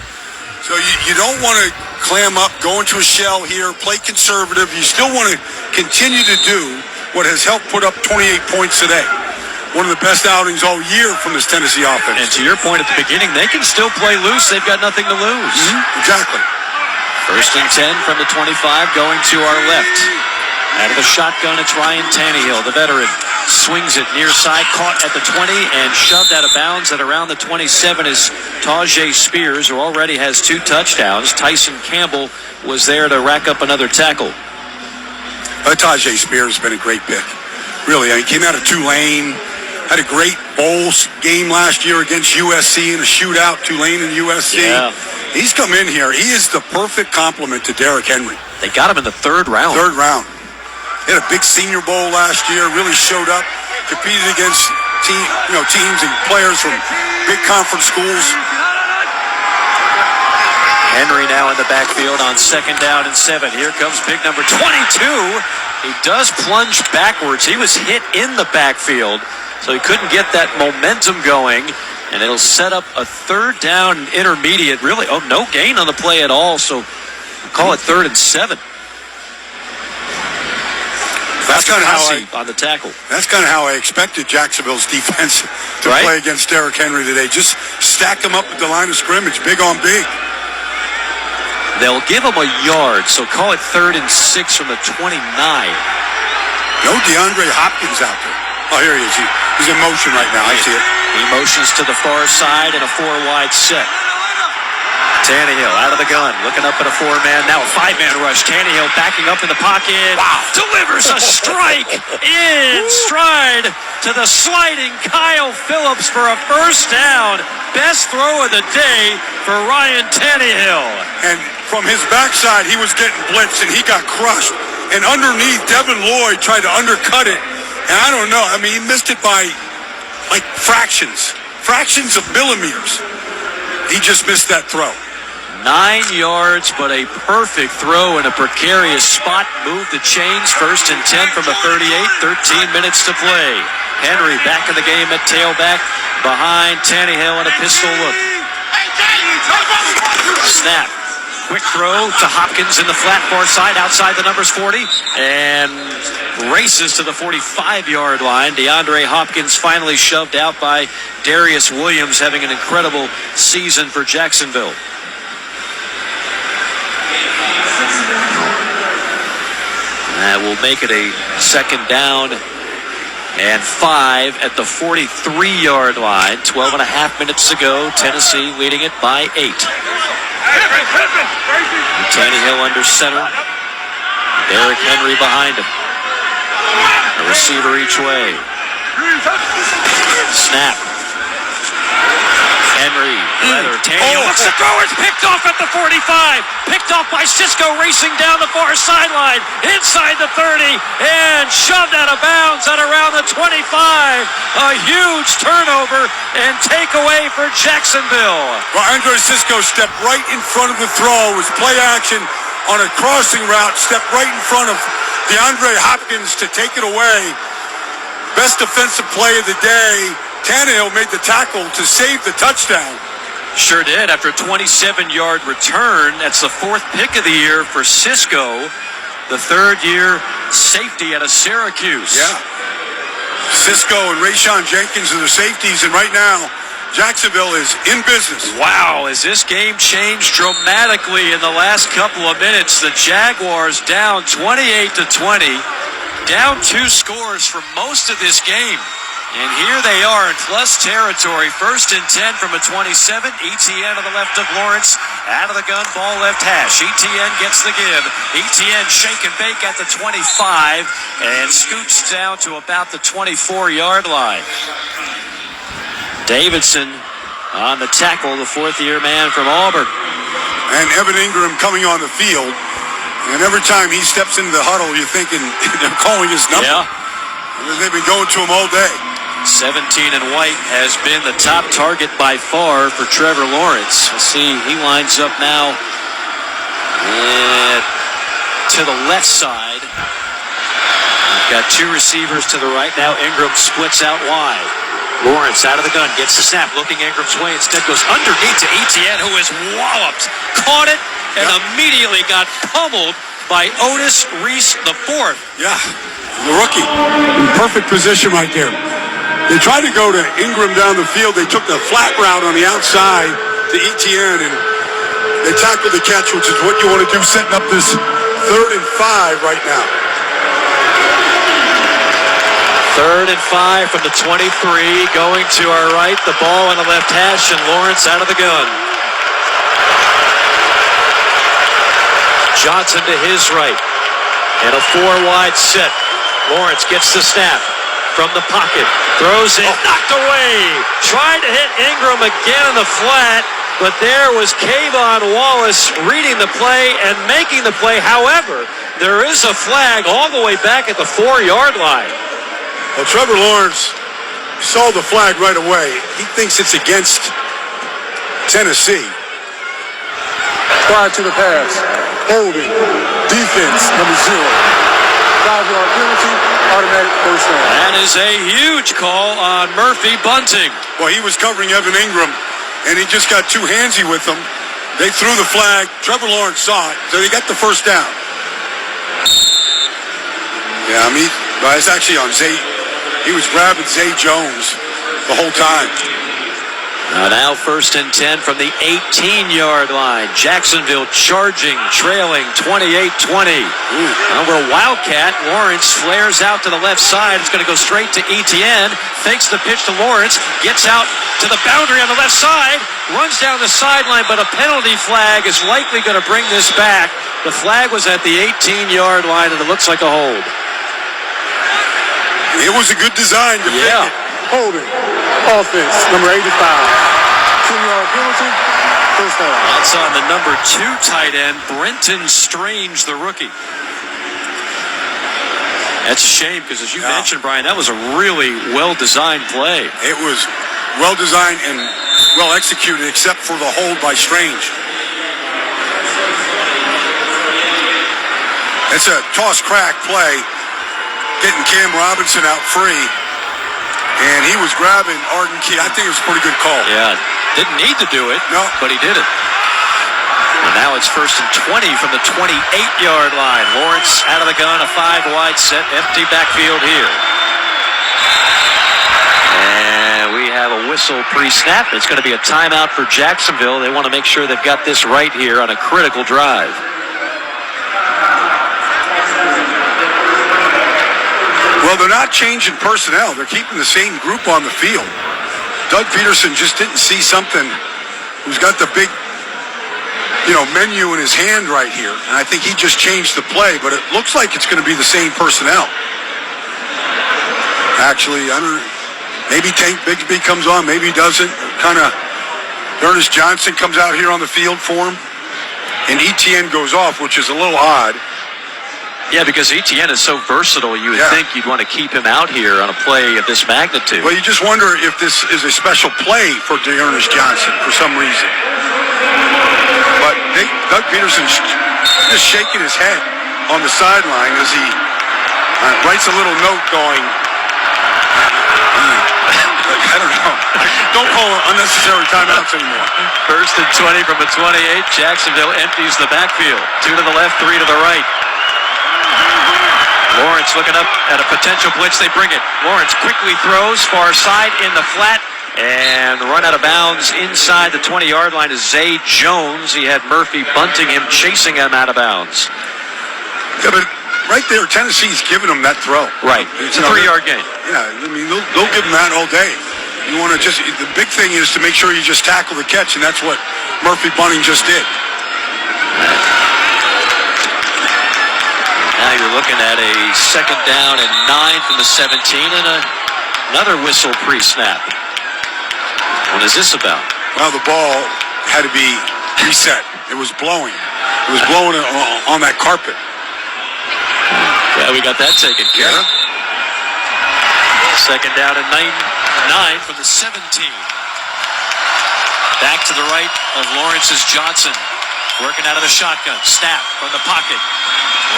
So you don't want to clam up, go into a shell here, play conservative. You still want to continue to do what has helped put up 28 points today. One of the best outings all year from this Tennessee offense. And to your point at the beginning, they can still play loose. They've got nothing to lose. Exactly. 1st and 10 from the 25, going to our left. Out of the shotgun, it's Ryan Tannehill, the veteran. Swings it near side, caught at the 20, and shoved out of bounds at around the 27 is Tajay Spears, who already has 2 touchdowns. Tyson Campbell was there to rack up another tackle. Tajay Spears has been a great pick. Really, he came out of Tulane. Had a great bowl game last year against USC in a shootout, Tulane and USC. Yeah. He's come in here. He is the perfect complement to Derrick Henry. They got him in the 3rd round. 3rd round. He had a big Senior Bowl last year, really showed up, competed against teams and players from big conference schools. Henry now in the backfield on 2nd down and 7. Here comes big number 22. He does plunge backwards. He was hit in the backfield, so he couldn't get that momentum going. And it'll set up a 3rd down and intermediate. Really, no gain on the play at all, so call it 3rd and 7. That's kind of how on the tackle. That's kind of how I expected Jacksonville's defense to play against Derrick Henry today. Just stack him up at the line of scrimmage, big on big. They'll give him a yard, so call it 3rd and 6 from the 29. No DeAndre Hopkins out there. Oh, here he is. He's in motion right now. I see it. He motions to the far side in a 4-wide set. Tannehill out of the gun, looking up at a 4-man, now a 5-man rush. Tannehill backing up in the pocket. Wow. Delivers a strike in stride to the sliding Kyle Phillips for a 1st down. Best throw of the day for Ryan Tannehill. And from his backside, he was getting blitzed, and he got crushed. And underneath, Devin Lloyd tried to undercut it. And I don't know. I mean, he missed it by, like, fractions of millimeters. He just missed that throw. 9 yards, but a perfect throw in a precarious spot. Move the chains. 1st and 10 from the 38. 13 minutes to play. Henry back in the game at tailback behind Tannehill in a pistol look. Snap. Quick throw to Hopkins in the flat far side outside the numbers 40 and races to the 45-yard line. DeAndre Hopkins finally shoved out by Darius Williams, having an incredible season for Jacksonville. That will make it a 2nd down and 5 at the 43-yard line. 12 and a half minutes to go. Tennessee leading it by 8. Tannehill under center. Derrick Henry behind him. A receiver each way. Snap. Henry, leather, Tannehill looks to throw. It's picked off at the 45. Picked off by Cisco, racing down the far sideline, inside the 30, and shoved out of bounds at around the 25. A huge turnover and takeaway for Jacksonville. Well, Andre Cisco stepped right in front of the throw. It was play action on a crossing route. Stepped right in front of DeAndre Hopkins to take it away. Best defensive play of the day. Tannehill made the tackle to save the touchdown. Sure did. After a 27-yard return, that's the 4th pick of the year for Cisco, the 3rd-year safety out of Syracuse. Yeah. Cisco and Rayshon Jenkins are the safeties, and right now, Jacksonville is in business. Wow, has this game changed dramatically in the last couple of minutes? The Jaguars down 28-20, down 2 scores for most of this game. And here they are in plus territory. 1st and 10 from a 27. ETN to the left of Lawrence. Out of the gun, ball left hash. ETN gets the give. ETN shake and bake at the 25 and scoots down to about the 24-yard line. Davidson on the tackle, the 4th-year man from Auburn. And Evan Ingram coming on the field. And every time he steps into the huddle, you're thinking they're calling his number. Yeah. They've been going to him all day. 17 and white has been the top target by far for Trevor Lawrence. Let's see, he lines up now to the left side. We've got 2 receivers to the right now. Ingram splits out wide. Lawrence out of the gun, gets the snap, looking Ingram's way. Instead goes underneath to Etienne, who is walloped. Caught it and immediately got pummeled by Otis Reese IV. Yeah, the rookie. In perfect position right there. They tried to go to Ingram down the field. They took the flat route on the outside to Etienne, and they tackled the catch, which is what you want to do, setting up this 3rd and 5 right now. 3rd and 5 from the 23, going to our right, the ball on the left hash, and Lawrence out of the gun. Johnson to his right, and a 4-wide set. Lawrence gets the snap from the pocket, throws it, knocked away. Tried to hit Ingram again in the flat, but there was Kayvon Wallace reading the play and making the play. However, There is a flag all the way back at the 4-yard line. Well, Trevor Lawrence saw the flag right away. He thinks it's against Tennessee. Prior to the pass. Holding. Defense, number 0. 5-yard penalty, automatic first down. That is a huge call on Murphy Bunting. Well, he was covering Evan Ingram, and he just got too handsy with him. They threw the flag. Trevor Lawrence saw it, so they got the first down. Yeah, I mean, well, it's actually on Zay. He was grabbing Zay Jones the whole time. Now 1st and 10 from the 18-yard line. Jacksonville charging, trailing 28-20. Now we're a Wildcat. Lawrence flares out to the left side. It's going to go straight to Etienne. Fakes the pitch to Lawrence. Gets out to the boundary on the left side. Runs down the sideline, but a penalty flag is likely going to bring this back. The flag was at the 18-yard line, and it looks like a hold. It was a good design to fake it. Holding. Offense, number 85. 10-yard penalty, first down. That's on the number 2 tight end, Brenton Strange, the rookie. That's a shame because, as you mentioned, Brian, that was a really well-designed play. It was well-designed and well-executed, except for the hold by Strange. It's a toss-crack play, getting Cam Robinson out free. And he was grabbing Arden Key. I think it was a pretty good call. Yeah, didn't need to do it, but he did it. And now it's 1st and 20 from the 28-yard line. Lawrence out of the gun, a 5-wide set, empty backfield here. And we have a whistle pre-snap. It's going to be a timeout for Jacksonville. They want to make sure they've got this right here on a critical drive. Well, they're not changing personnel. They're keeping the same group on the field. Doug Peterson just didn't see something. Who's got the big, menu in his hand right here. And I think he just changed the play, but it looks like it's going to be the same personnel. Actually, I don't know. Maybe Tank Bigsby comes on, maybe he doesn't. Kind of, Ernest Johnson comes out here on the field for him. And Etienne goes off, which is a little odd. Yeah, because Etienne is so versatile, you would think you'd want to keep him out here on a play of this magnitude. Well, you just wonder if this is a special play for Ernest Johnson for some reason. But Doug Peterson's just shaking his head on the sideline as he writes a little note going, I don't know. Don't call unnecessary timeouts anymore. 1st and 20 from the 28. Jacksonville empties the backfield. 2 to the left, 3 to the right. Lawrence looking up at a potential blitz. They bring it. Lawrence quickly throws far side in the flat and run out of bounds inside the 20-yard line is Zay Jones. He had Murphy Bunting him, chasing him out of bounds. Yeah, but right there, Tennessee's giving him that throw. Right. It's a 3-yard gain. Yeah, I mean, they'll give him that all day. You want to the big thing is to make sure you just tackle the catch, and that's what Murphy Bunting just did. Now you're looking at a 2nd down and 9 from the 17 and another whistle pre-snap. What is this about? Well, the ball had to be reset. It was blowing. It was blowing on that carpet. Yeah, we got that taken care of. 2nd down and 9 from the 17. Back to the right of Lawrence's Johnson. Working out of the shotgun. Snap from the pocket.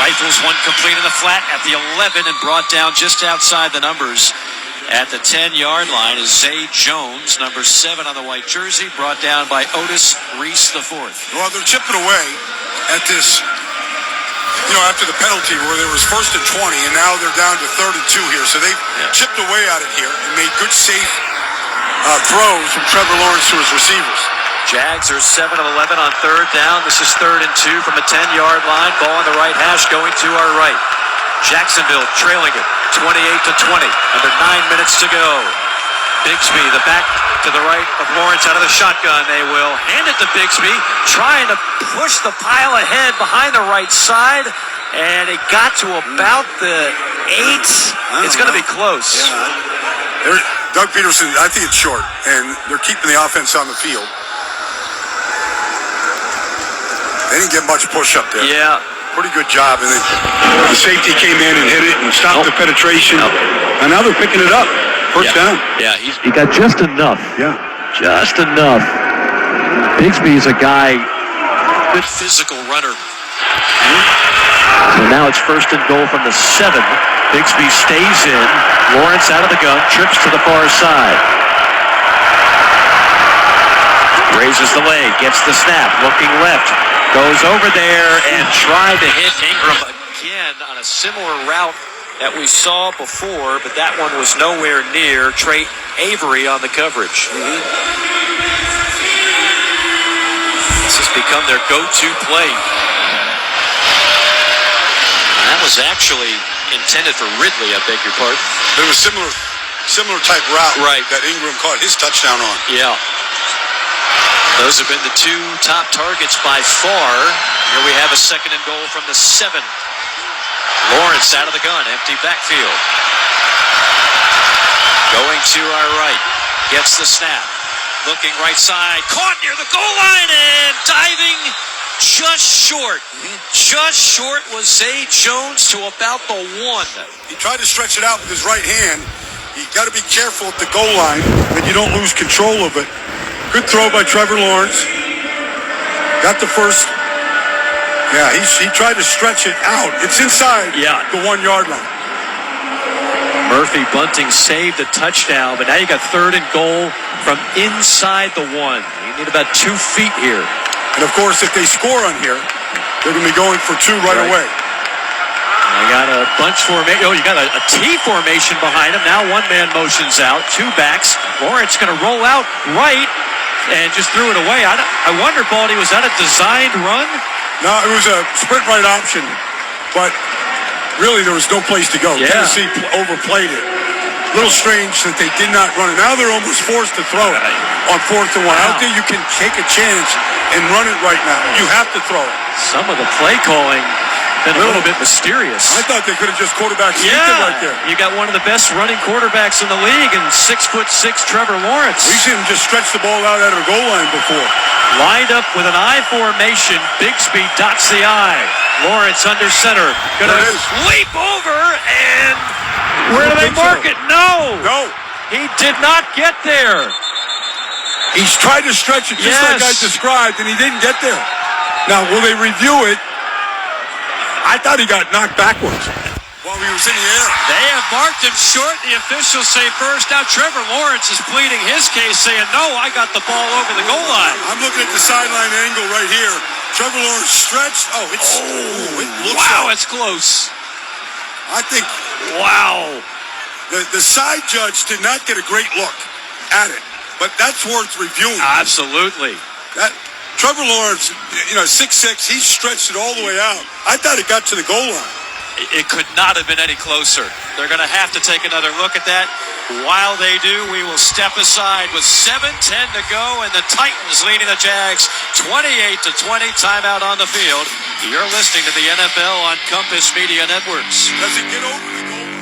Rifles one complete in the flat at the 11 and brought down just outside the numbers. At the 10-yard line is Zay Jones, number 7 on the white jersey, brought down by Otis Reese IV. Well, they're chipping away at this, after the penalty where there was 1st and 20, and now they're down to 3rd and 2 here. So they've chipped away at it here and made good, safe throws from Trevor Lawrence to his receivers. Jags are 7 of 11 on 3rd down. This is 3rd and 2 from the 10-yard line. Ball on the right hash going to our right. Jacksonville trailing it 28-20. Under 9 minutes to go. Bigsby, the back to the right of Lawrence out of the shotgun. They will hand it to Bigsby, trying to push the pile ahead behind the right side. And it got to about the 8. It's going to be close. Yeah. Doug Peterson, I think it's short, and they're keeping the offense on the field. They didn't get much push up there. Yeah, pretty good job. And then the safety came in and hit it and stopped the penetration. And now they're picking it up. First down. Yeah, he got just enough. Yeah. Just enough. Bigsby's a guy. Good physical runner. So now it's 1st and goal from the 7. Bigsby stays in. Lawrence out of the gun, trips to the far side. Raises the leg, gets the snap, looking left. Goes over there and tried to hit Ingram Again on a similar route that we saw before, but that one was nowhere near. Trey Avery on the coverage. This has become their go-to play. And that was actually intended for Ridley, I beg your pardon. It was similar type route that Ingram caught his touchdown on. Yeah. Those have been the 2 top targets by far. Here we have a 2nd and goal from the 7. Lawrence out of the gun, empty backfield. Going to our right, gets the snap. Looking right side, caught near the goal line and diving just short. Just short was Zay Jones to about the 1. He tried to stretch it out with his right hand. You got to be careful at the goal line that you don't lose control of it. Good throw by Trevor Lawrence. Got the first. Yeah, he tried to stretch it out. It's inside the 1 yard line. Murphy Bunting saved a touchdown, but now you got 3rd and goal from inside the 1. You need about 2 feet here. And of course, if they score on here, they're going to be going for 2 right away. You got a bunch formation. Oh, you got a T formation behind him. Now 1-man motions out, 2 backs. Lawrence going to roll out right and just threw it away. I wonder, Baldy, was that a designed run? No, it was a sprint right option, but really there was no place to go. Tennessee overplayed it. A little strange that they did not run it. Now they're almost forced to throw it on 4th and 1. I don't think you can take a chance and run it right now. You have to throw it. Some of the play calling been a little bit mysterious. I thought they could have just quarterback sneaked it right there. You got one of the best running quarterbacks in the league and 6'6" Trevor Lawrence. We've seen him just stretch the ball out at the goal line before. Lined up with an I formation. Bigsby dots the I. Lawrence under center. Gonna leap over and where do they mark it? No. He did not get there. He's tried to stretch it just like I described, and he didn't get there. Now, will they review it? I thought he got knocked backwards while he was in the air. They have marked him short. The officials say first. Now Trevor Lawrence is pleading his case, saying, no, I got the ball over the goal line. I'm looking at the sideline angle right here. Trevor Lawrence stretched. It looks it's close. I think. Wow. The side judge did not get a great look at it, but that's worth reviewing. Absolutely. Trevor Lawrence, 6'6", he stretched it all the way out. I thought it got to the goal line. It could not have been any closer. They're going to have to take another look at that. While they do, we will step aside with 7:10 to go, and the Titans leading the Jags 28-20. Timeout on the field. You're listening to the NFL on Compass Media Networks. Does it get over the goal line?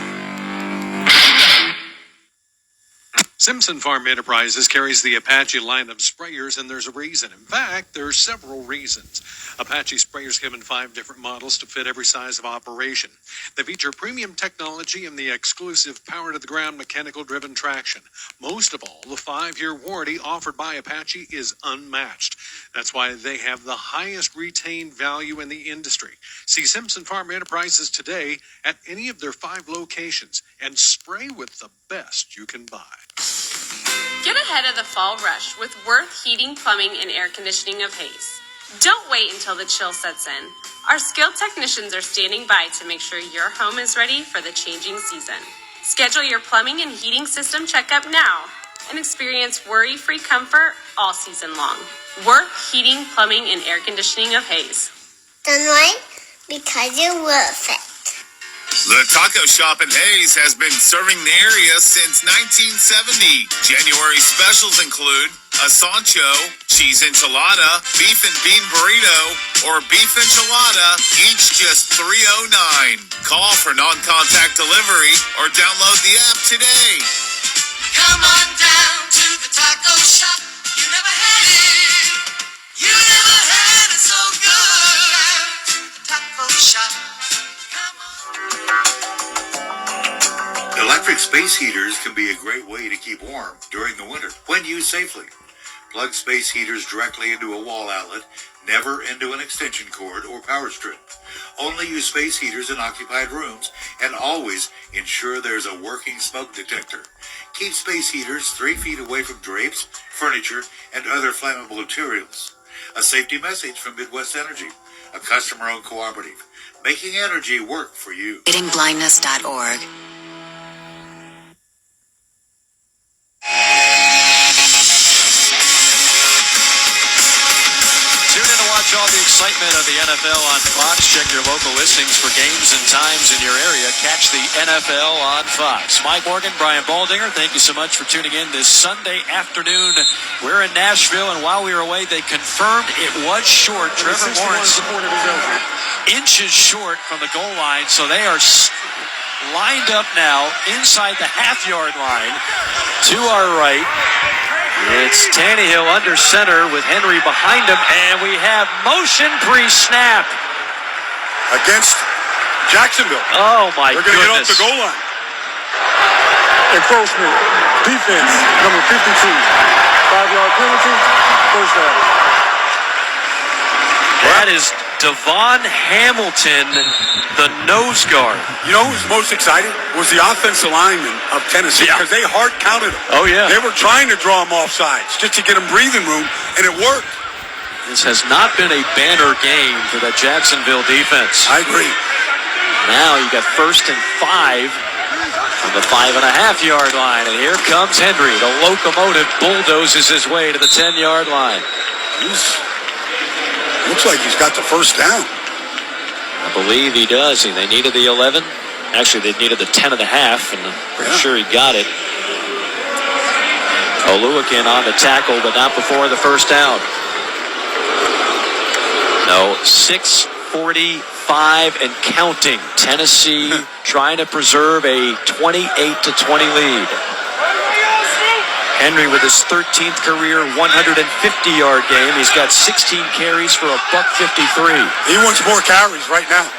Simpson Farm Enterprises carries the Apache line of sprayers, and there's a reason. In fact, there are several reasons. Apache sprayers come in 5 different models to fit every size of operation. They feature premium technology and the exclusive power-to-the-ground mechanical-driven traction. Most of all, the 5-year warranty offered by Apache is unmatched. That's why they have the highest retained value in the industry. See Simpson Farm Enterprises today at any of their 5 locations and spray with the best you can buy. Get ahead of the fall rush with Worth Heating, Plumbing, and Air Conditioning of Hayes. Don't wait until the chill sets in. Our skilled technicians are standing by to make sure your home is ready for the changing season. Schedule your plumbing and heating system checkup now and experience worry-free comfort all season long. Worth Heating, Plumbing, and Air Conditioning of Hayes. Done right because you're worth it. The Taco Shop in Hayes has been serving the area since 1970. January specials include a Sancho, cheese enchilada, beef and bean burrito, or beef enchilada, each just $3.09. Call for non-contact delivery or download the app today. Come on down to the Taco Shop. You never had it. You never had it so good. Taco Shop. Electric space heaters can be a great way to keep warm during the winter when used safely. Plug space heaters directly into a wall outlet, never into an extension cord or power strip. Only use space heaters in occupied rooms, and always ensure there's a working smoke detector. Keep space heaters 3 feet away from drapes, furniture, and other flammable materials. A safety message from Midwest Energy, a customer-owned cooperative, making energy work for you. FightingBlindness.org. Tune in to watch all the excitement of the NFL on Fox. Check your local listings for games and times in your area. Catch the NFL on Fox. Mike Morgan, Brian Baldinger, thank you so much for tuning in this Sunday afternoon. We're in Nashville, and while we were away, they confirmed it was short. Trevor Lawrence inches short from the goal line, so they are lined up now inside the half-yard line to our right. It's Tannehill under center with Henry behind him, and we have motion pre-snap Against Jacksonville. Oh, my They're going to get off goodness. the goal line. Encroachment. Defense, number 52. 5-yard penalty. First down. That is Devon Hamilton, the nose guard. You know who's most excited? Was the offensive lineman of Tennessee, because they hard counted him. Oh, yeah. They were trying to draw him off sides just to get him breathing room, and it worked. This has not been a banner game for the Jacksonville defense. I agree. Now you got 1st and 5 from the 5.5-yard line, and here comes Henry. The locomotive bulldozes his way to the 10-yard line. Looks like he's got the first down. I believe he does. They needed the 11. Actually, they needed the 10.5, and I'm pretty sure he got it. Oluwakin on the tackle, but not before the first down. No, 6:45 and counting. Tennessee trying to preserve a 28-20 lead. Henry with his 13th career 150-yard game. He's got 16 carries for $153. He wants more carries right now.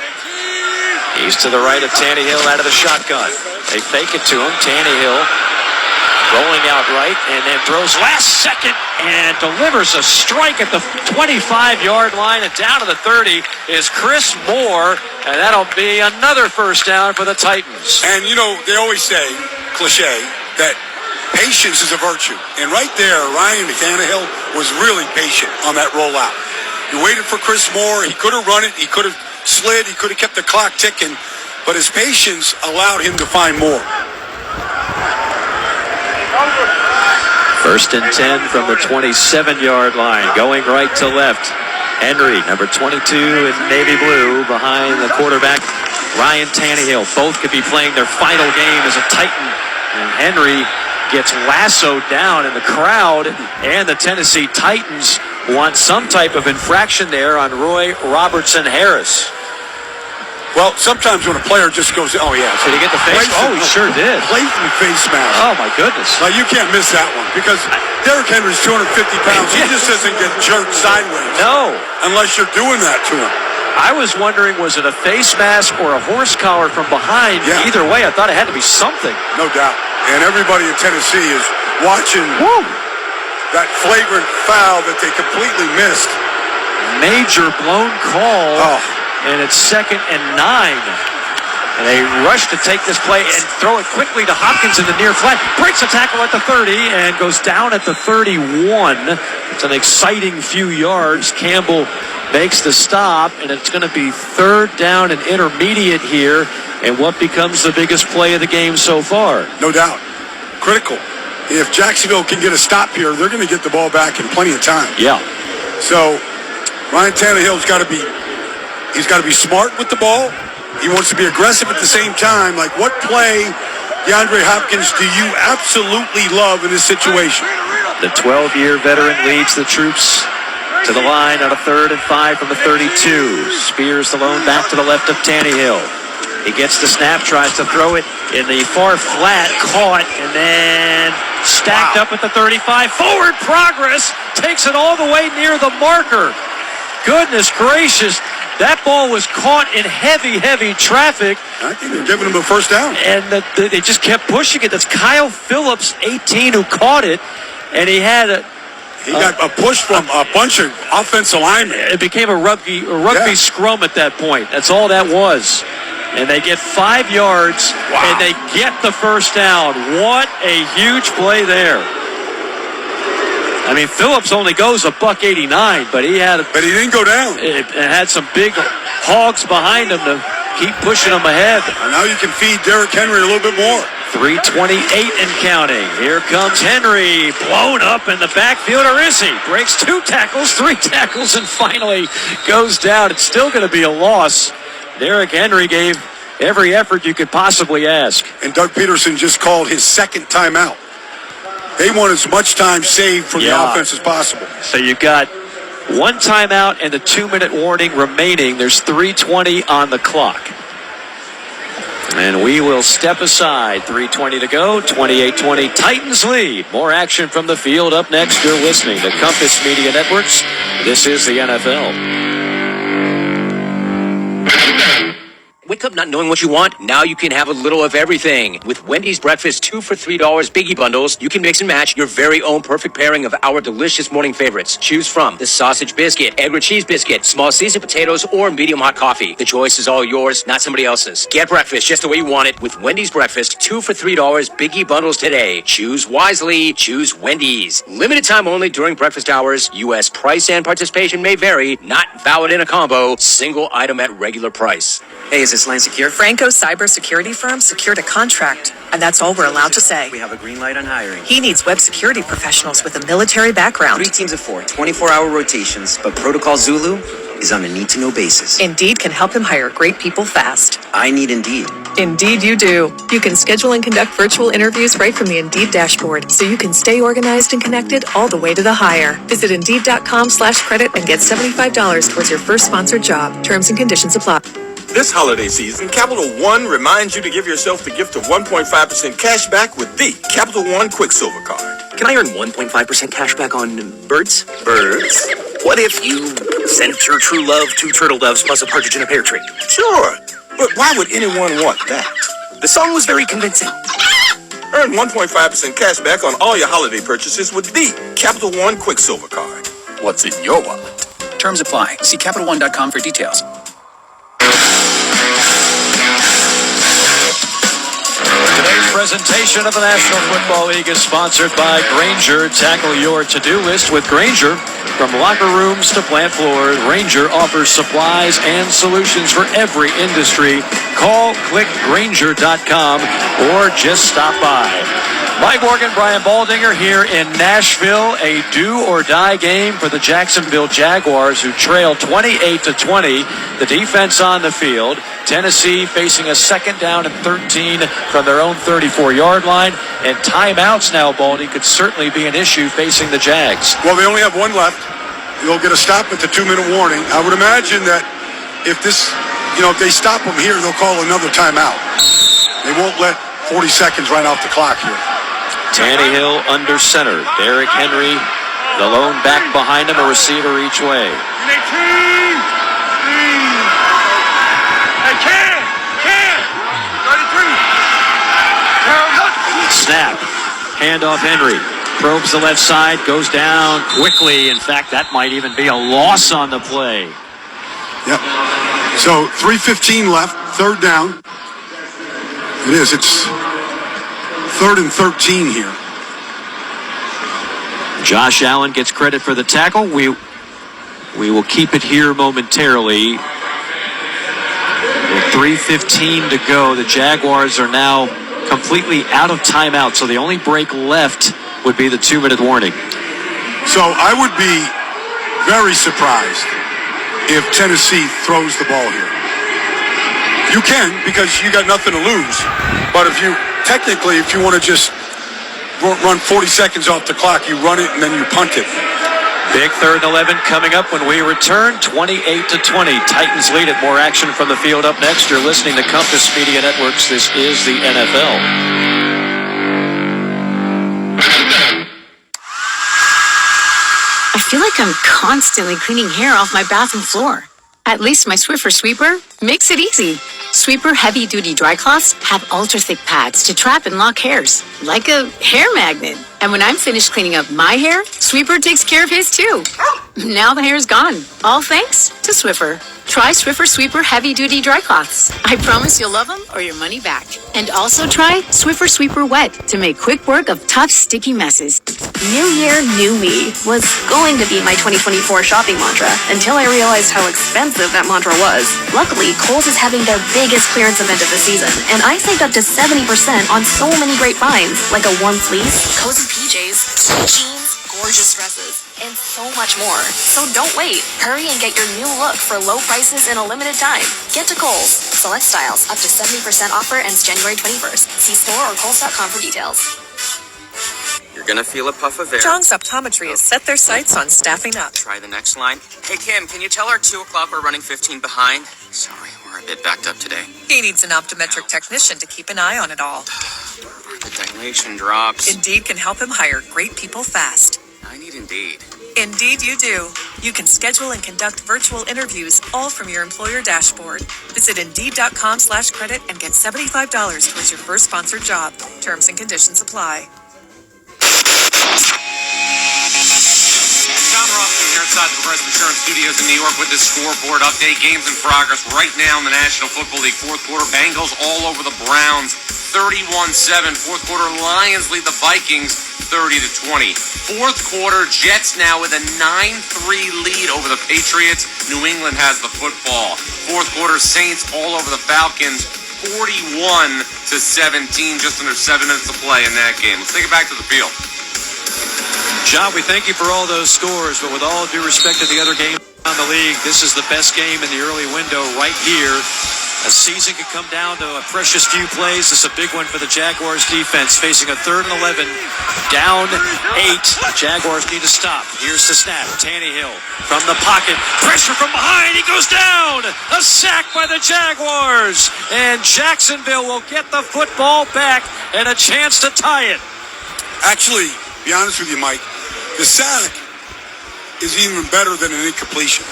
He's to the right of Tannehill out of the shotgun. They fake it to him. Tannehill rolling out right and then throws last second and delivers a strike at the 25-yard line, and down to the 30 is Chris Moore, and that'll be another first down for the Titans. And, you know, they always say, cliche, that patience is a virtue. And right there, Ryan Tannehill was really patient on that rollout. He waited for Chris Moore. He could have run it. He could have slid. He could have kept the clock ticking. But his patience allowed him to find Moore. 1st and 10 from the 27-yard line, going right to left. Henry, number 22 in navy blue, behind the quarterback, Ryan Tannehill. Both could be playing their final game as a Titan. And Henry gets lassoed down in the crowd, and the Tennessee Titans want some type of infraction there on Roy Robertson Harris. Well, sometimes when a player just goes, oh, yeah. Did he get the face? Oh, he sure did. Blatant face mask. Oh, my goodness. Like, you can't miss that one because Derrick Henry's 250 pounds. He just doesn't get jerked sideways. No. Unless you're doing that to him. I was wondering, was it a face mask or a horse collar from behind? Yeah. Either way, I thought it had to be something. No doubt. And everybody in Tennessee is watching that flagrant foul that they completely missed. Major blown call. And it's 2nd and 9. And they rush to take this play and throw it quickly to Hopkins in the near flat. Breaks a tackle at the 30 and goes down at the 31. It's an exciting few yards. Campbell makes the stop, and it's going to be 3rd down and intermediate here, and what becomes the biggest play of the game so far. No doubt. Critical. If Jacksonville can get a stop here, they're going to get the ball back in plenty of time. Yeah. So Ryan Tannehill's got to be smart with the ball. He wants to be aggressive at the same time. Like, what play, DeAndre Hopkins, do you absolutely love in this situation? The 12-year veteran leads the troops to the line on a 3rd and 5 from the 32. Spears alone back to the left of Tannehill. He gets the snap, tries to throw it in the far flat, caught, and then stacked up at the 35. Forward progress, takes it all the way near the marker. Goodness gracious. That ball was caught in heavy traffic. I think they're giving him a first down. And they just kept pushing it. That's Kyle Phillips, 18, who caught it. And he had He got a push from a bunch of offensive linemen. It became a rugby scrum at that point. That's all that was. And they get 5 yards, and they get the first down. What a huge play there. I mean, Phillips only goes $189, but he didn't go down. It had some big hogs behind him to keep pushing him ahead. And now you can feed Derrick Henry a little bit more. 3:28 and counting. Here comes Henry, blown up in the backfield, or is he? Breaks 2 tackles, 3 tackles, and finally goes down. It's still going to be a loss. Derrick Henry gave every effort you could possibly ask. And Doug Peterson just called his second timeout. They want as much time saved from the offense as possible. So you got 1 timeout and a 2-minute warning remaining. There's 3:20 on the clock. And we will step aside. 3:20 to go. 28-20. Titans lead. More action from the field up next. You're listening to Compass Media Networks. This is the NFL. Wake up not knowing what you want? Now you can have a little of everything. With Wendy's Breakfast 2 for $3 Biggie Bundles, you can mix and match your very own perfect pairing of our delicious morning favorites. Choose from the sausage biscuit, egg or cheese biscuit, small seasoned potatoes, or medium hot coffee. The choice is all yours, not somebody else's. Get breakfast just the way you want it with Wendy's Breakfast 2 for $3 Biggie Bundles today. Choose wisely. Choose Wendy's. Limited time only during breakfast hours. U.S. price and participation may vary. Not valid in a combo. Single item at regular price. Hey, is this line secure? Franco's cybersecurity firm secured a contract, and that's all we're allowed to say. We have a green light on hiring. He needs web security professionals with a military background. 3 teams of 4, 24-hour rotations, but Protocol Zulu is on a need-to-know basis. Indeed can help him hire great people fast. I need Indeed. Indeed you do. You can schedule and conduct virtual interviews right from the Indeed dashboard, so you can stay organized and connected all the way to the hire. Visit Indeed.com/credit and get $75 towards your first sponsored job. Terms and conditions apply. This holiday season, Capital One reminds you to give yourself the gift of 1.5% cash back with the Capital One Quicksilver Card. Can I earn 1.5% cash back on birds? Birds? What if you sent your true love 2 turtle doves plus a partridge in a pear tree? Sure, but why would anyone want that? The song was very convincing. Earn 1.5% cash back on all your holiday purchases with the Capital One Quicksilver Card. What's in your wallet? Terms apply. See CapitalOne.com for details. Today's presentation of the National Football League is sponsored by Grainger. Tackle your to-do list with Grainger. From locker rooms to plant floors, Grainger offers supplies and solutions for every industry. Call, click Grainger.com, or just stop by. Mike Morgan, Brian Baldinger here in Nashville. A do-or-die game for the Jacksonville Jaguars, who trail 28-20. The defense on the field. Tennessee facing a 2nd down and 13 from their own 34-yard line. And timeouts now, Baldy, could certainly be an issue facing the Jags. Well, they only have 1 left. They'll get a stop at the 2-minute warning. I would imagine that if they stop them here, they'll call another timeout. They won't let 40 seconds right off the clock here. Tannehill under center. Derrick Henry, the lone back behind him, a receiver each way. Snap. Handoff Henry. Probes the left side, goes down quickly. In fact, that might even be a loss on the play. Yep. So 3:15 left, 3rd down. It is. It's 3rd and 13 here. Josh Allen gets credit for the tackle. We will keep it here momentarily. With 3:15 to go, the Jaguars are now completely out of timeout, so the only break left would be the 2-minute warning. So I would be very surprised if Tennessee throws the ball here. You can, because you got nothing to lose. But if you want to just run 40 seconds off the clock, you run it and then you punt it. Big 3rd and 11 coming up when we return. 28-20. Titans lead it. More action from the field up next. You're listening to Compass Media Networks. This is the NFL. I feel like I'm constantly cleaning hair off my bathroom floor. At least my Swiffer Sweeper makes it easy. Sweeper heavy-duty dry cloths have ultra-thick pads to trap and lock hairs, like a hair magnet. And when I'm finished cleaning up my hair, Sweeper takes care of his too. Now the hair's gone, all thanks to Swiffer. Try Swiffer Sweeper heavy-duty dry cloths. I promise you'll love them or your money back. And also try Swiffer Sweeper Wet to make quick work of tough, sticky messes. New Year, New Me was going to be my 2024 shopping mantra until I realized how expensive that mantra was. Luckily, Kohl's is having their biggest clearance event of the season, and I saved up to 70% on so many great finds, like a warm fleece, cozy PJs, jeans, gorgeous dresses, and so much more. So don't wait. Hurry and get your new look for low prices in a limited time. Get to Kohl's. Select styles up to 70% offer ends January 21st. See store or Kohl's.com for details. You're gonna feel a puff of air. John's Optometry has set their sights on staffing up. Try the next line. Hey Kim, can you tell our 2 o'clock we're running 15 behind? Sorry, we're a bit backed up today. He needs an optometric technician to keep an eye on it all. The dilation drops. Indeed can help him hire great people fast. I need Indeed. Indeed you do. You can schedule and conduct virtual interviews all from your employer dashboard. Visit Indeed.com/credit and get $75 towards your first sponsored job. Terms and conditions apply. John Robinson here inside the Progressive Insurance Studios in New York with this scoreboard update. Games in progress right now in the National Football League. Fourth quarter, Bengals all over the Browns, 31-7. Fourth quarter, Lions lead the Vikings 30-20. Fourth quarter, Jets now with a 9-3 lead over the Patriots. New England has the football. Fourth quarter, Saints all over the Falcons, 41-17. Just under 7 minutes to play in that game. Let's take it back to the field. John, we thank you for all those scores, but with all due respect to the other games around the league, this is the best game in the early window right here. A season could come down to a precious few plays. This is a big one for the Jaguars defense, facing a 3rd and 11, down 8. The Jaguars need to stop. Here's the snap. Tannehill from the pocket. Pressure from behind. He goes down. A sack by the Jaguars. And Jacksonville will get the football back and a chance to tie it. Actually, to be honest with you, Mike, the sack is even better than an incompletion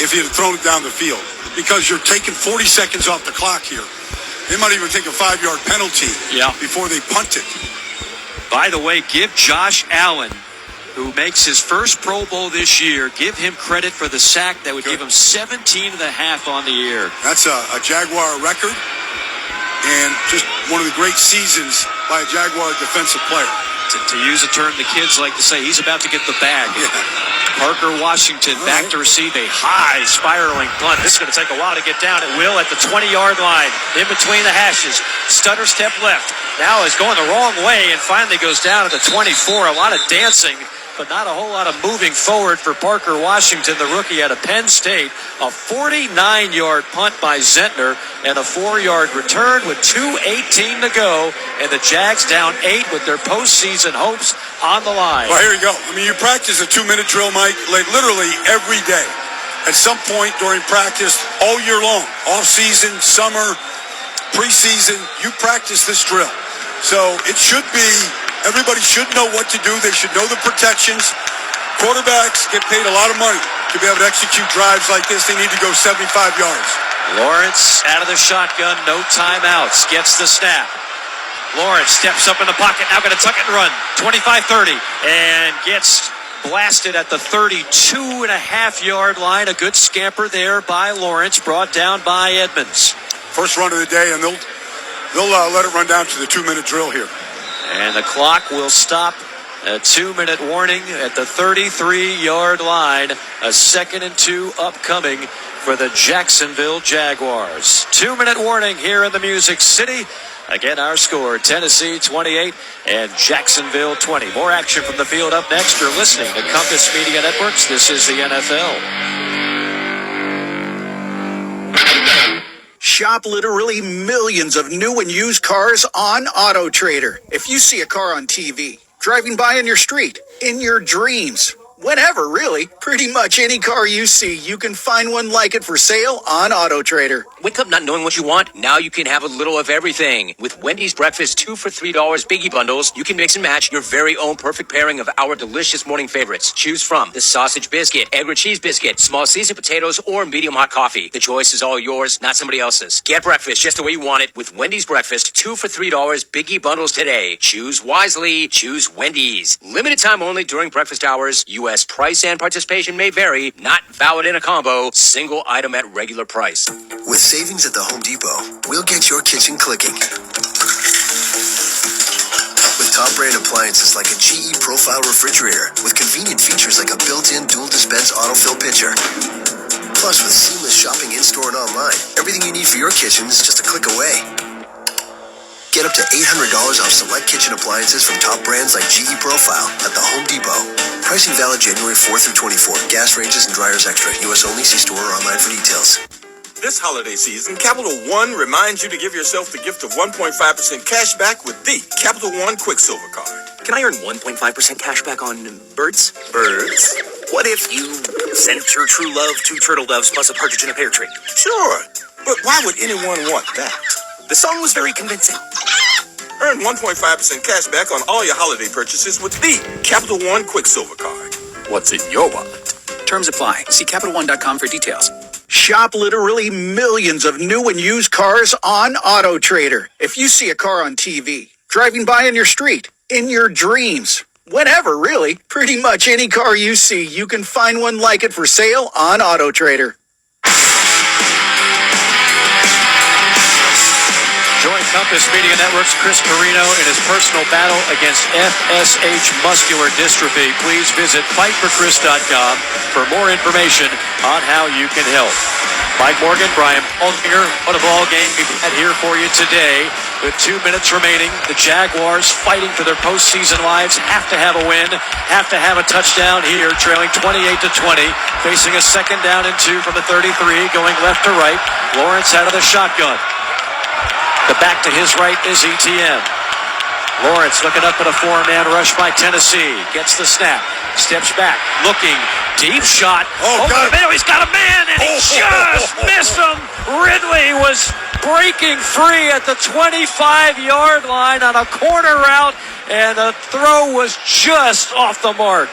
if you had thrown it down the field, because you're taking 40 seconds off the clock here. They might even take a 5-yard penalty before they punt it. By the way, give Josh Allen, who makes his first Pro Bowl this year, give him credit for the sack. That would give him 17.5 on the year. That's a Jaguar record and just one of the great seasons by a Jaguar defensive player. To use a term the kids like to say, he's about to get the bag. Yeah. Parker Washington back to receive a high spiraling punt. This is going to take a while to get down. It will at the 20-yard line, in between the hashes. Stutter step left. Now is going the wrong way and finally goes down at the 24. A lot of dancing, but not a whole lot of moving forward for Parker Washington, the rookie out of Penn State. A 49-yard punt by Zentner and a 4-yard return with 2:18 to go. And the Jags down 8 with their postseason hopes on the line. Well, here you go. I mean, you practice a 2-minute drill, Mike, like literally every day. At some point during practice, all year long, off-season, summer, preseason, you practice this drill. So it should be, everybody should know what to do. They should know the protections. Quarterbacks get paid a lot of money to be able to execute drives like this. They need to go 75 yards. Lawrence out of the shotgun, no timeouts, gets the snap. Lawrence steps up in the pocket, now going to tuck it and run. 25-30, and gets blasted at the 32.5-yard line. A good scamper there by Lawrence, brought down by Edmonds. First run of the day, and they'll let it run down to the 2-minute drill here. And the clock will stop. A 2-minute warning at the 33-yard line. A 2nd and 2 upcoming for the Jacksonville Jaguars. 2-minute warning here in the Music City. Again, our score, Tennessee 28 and Jacksonville 20. More action from the field up next. You're listening to Compass Media Networks. This is the NFL. Shop literally millions of new and used cars on AutoTrader. If you see a car on TV, driving by in your street, in your dreams, whenever, really. Pretty much any car you see, you can find one like it for sale on AutoTrader. Wake up not knowing what you want? Now you can have a little of everything. With Wendy's Breakfast 2 for $3 Biggie Bundles, you can mix and match your very own perfect pairing of our delicious morning favorites. Choose from the sausage biscuit, egg or cheese biscuit, small seasoned potatoes, or medium hot coffee. The choice is all yours, not somebody else's. Get breakfast just the way you want it with Wendy's Breakfast 2 for $3 Biggie Bundles today. Choose wisely. Choose Wendy's. Limited time only during breakfast hours. U.S. price and participation may vary. Not valid in a combo. Single item at regular price. With savings at the Home Depot, we'll get your kitchen clicking. With top brand appliances like a GE Profile refrigerator with convenient features like a built-in dual dispense autofill pitcher. Plus, with seamless shopping in-store and online, everything you need for your kitchen is just a click away. Get up to $800 off select kitchen appliances from top brands like GE Profile at the Home Depot. Pricing valid January 4th through 24th. Gas ranges and dryers extra. U.S. only. See store or online for details. This holiday season, Capital One reminds you to give yourself the gift of 1.5% cash back with the Capital One Quicksilver Card. Can I earn 1.5% cash back on birds? Birds? What if you sent your true love 2 turtle doves plus a partridge in a pear tree? Sure, but why would anyone want that? The song was very convincing. Earn 1.5% cash back on all your holiday purchases with the Capital One Quicksilver Card. What's in your wallet? Terms apply. See CapitalOne.com for details. Shop literally millions of new and used cars on AutoTrader. If you see a car on TV, driving by on your street, in your dreams, whenever, really, pretty much any car you see, you can find one like it for sale on AutoTrader. Join Compass Media Network's Chris Carino in his personal battle against FSH muscular dystrophy. Please visit fightforchris.com for more information on how you can help. Mike Morgan, Brian Baldinger, what a ball game we've had here for you today. With 2 minutes remaining, the Jaguars fighting for their postseason lives have to have a win, have to have a touchdown here, trailing 28-20, facing a 2nd down and 2 from the 33, going left to right. Lawrence out of the shotgun. The back to his right is ETN. Lawrence looking up at a 4-man rush by Tennessee. Gets the snap. Steps back. Looking. Deep shot. Over the middle. He's got a man, and he just missed him. Ridley was breaking free at the 25-yard line on a corner route, and the throw was just off the mark.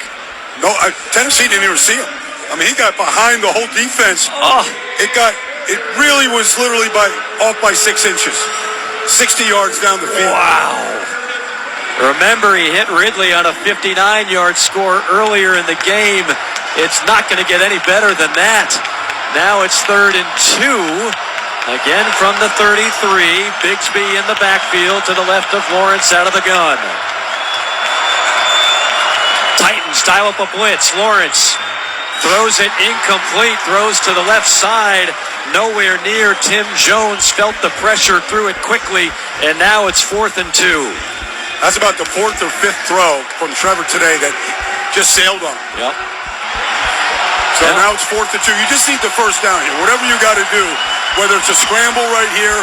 No, Tennessee didn't even see him. I mean, he got behind the whole defense. It really was literally off by 6 inches. 60 yards down the field. Wow. Remember, he hit Ridley on a 59-yard score earlier in the game. It's not going to get any better than that. Now it's 3rd and 2. Again from the 33. Bigsby in the backfield to the left of Lawrence out of the gun. Titans dial up a blitz. Lawrence throws it incomplete. Throws to the left side. Nowhere near. Tim Jones felt the pressure, threw it quickly, and now it's 4th and 2. That's about the 4th or 5th throw from Trevor today that just sailed on. Yep. So now it's 4th and 2. You just need the first down here. Whatever you got to do, whether it's a scramble right here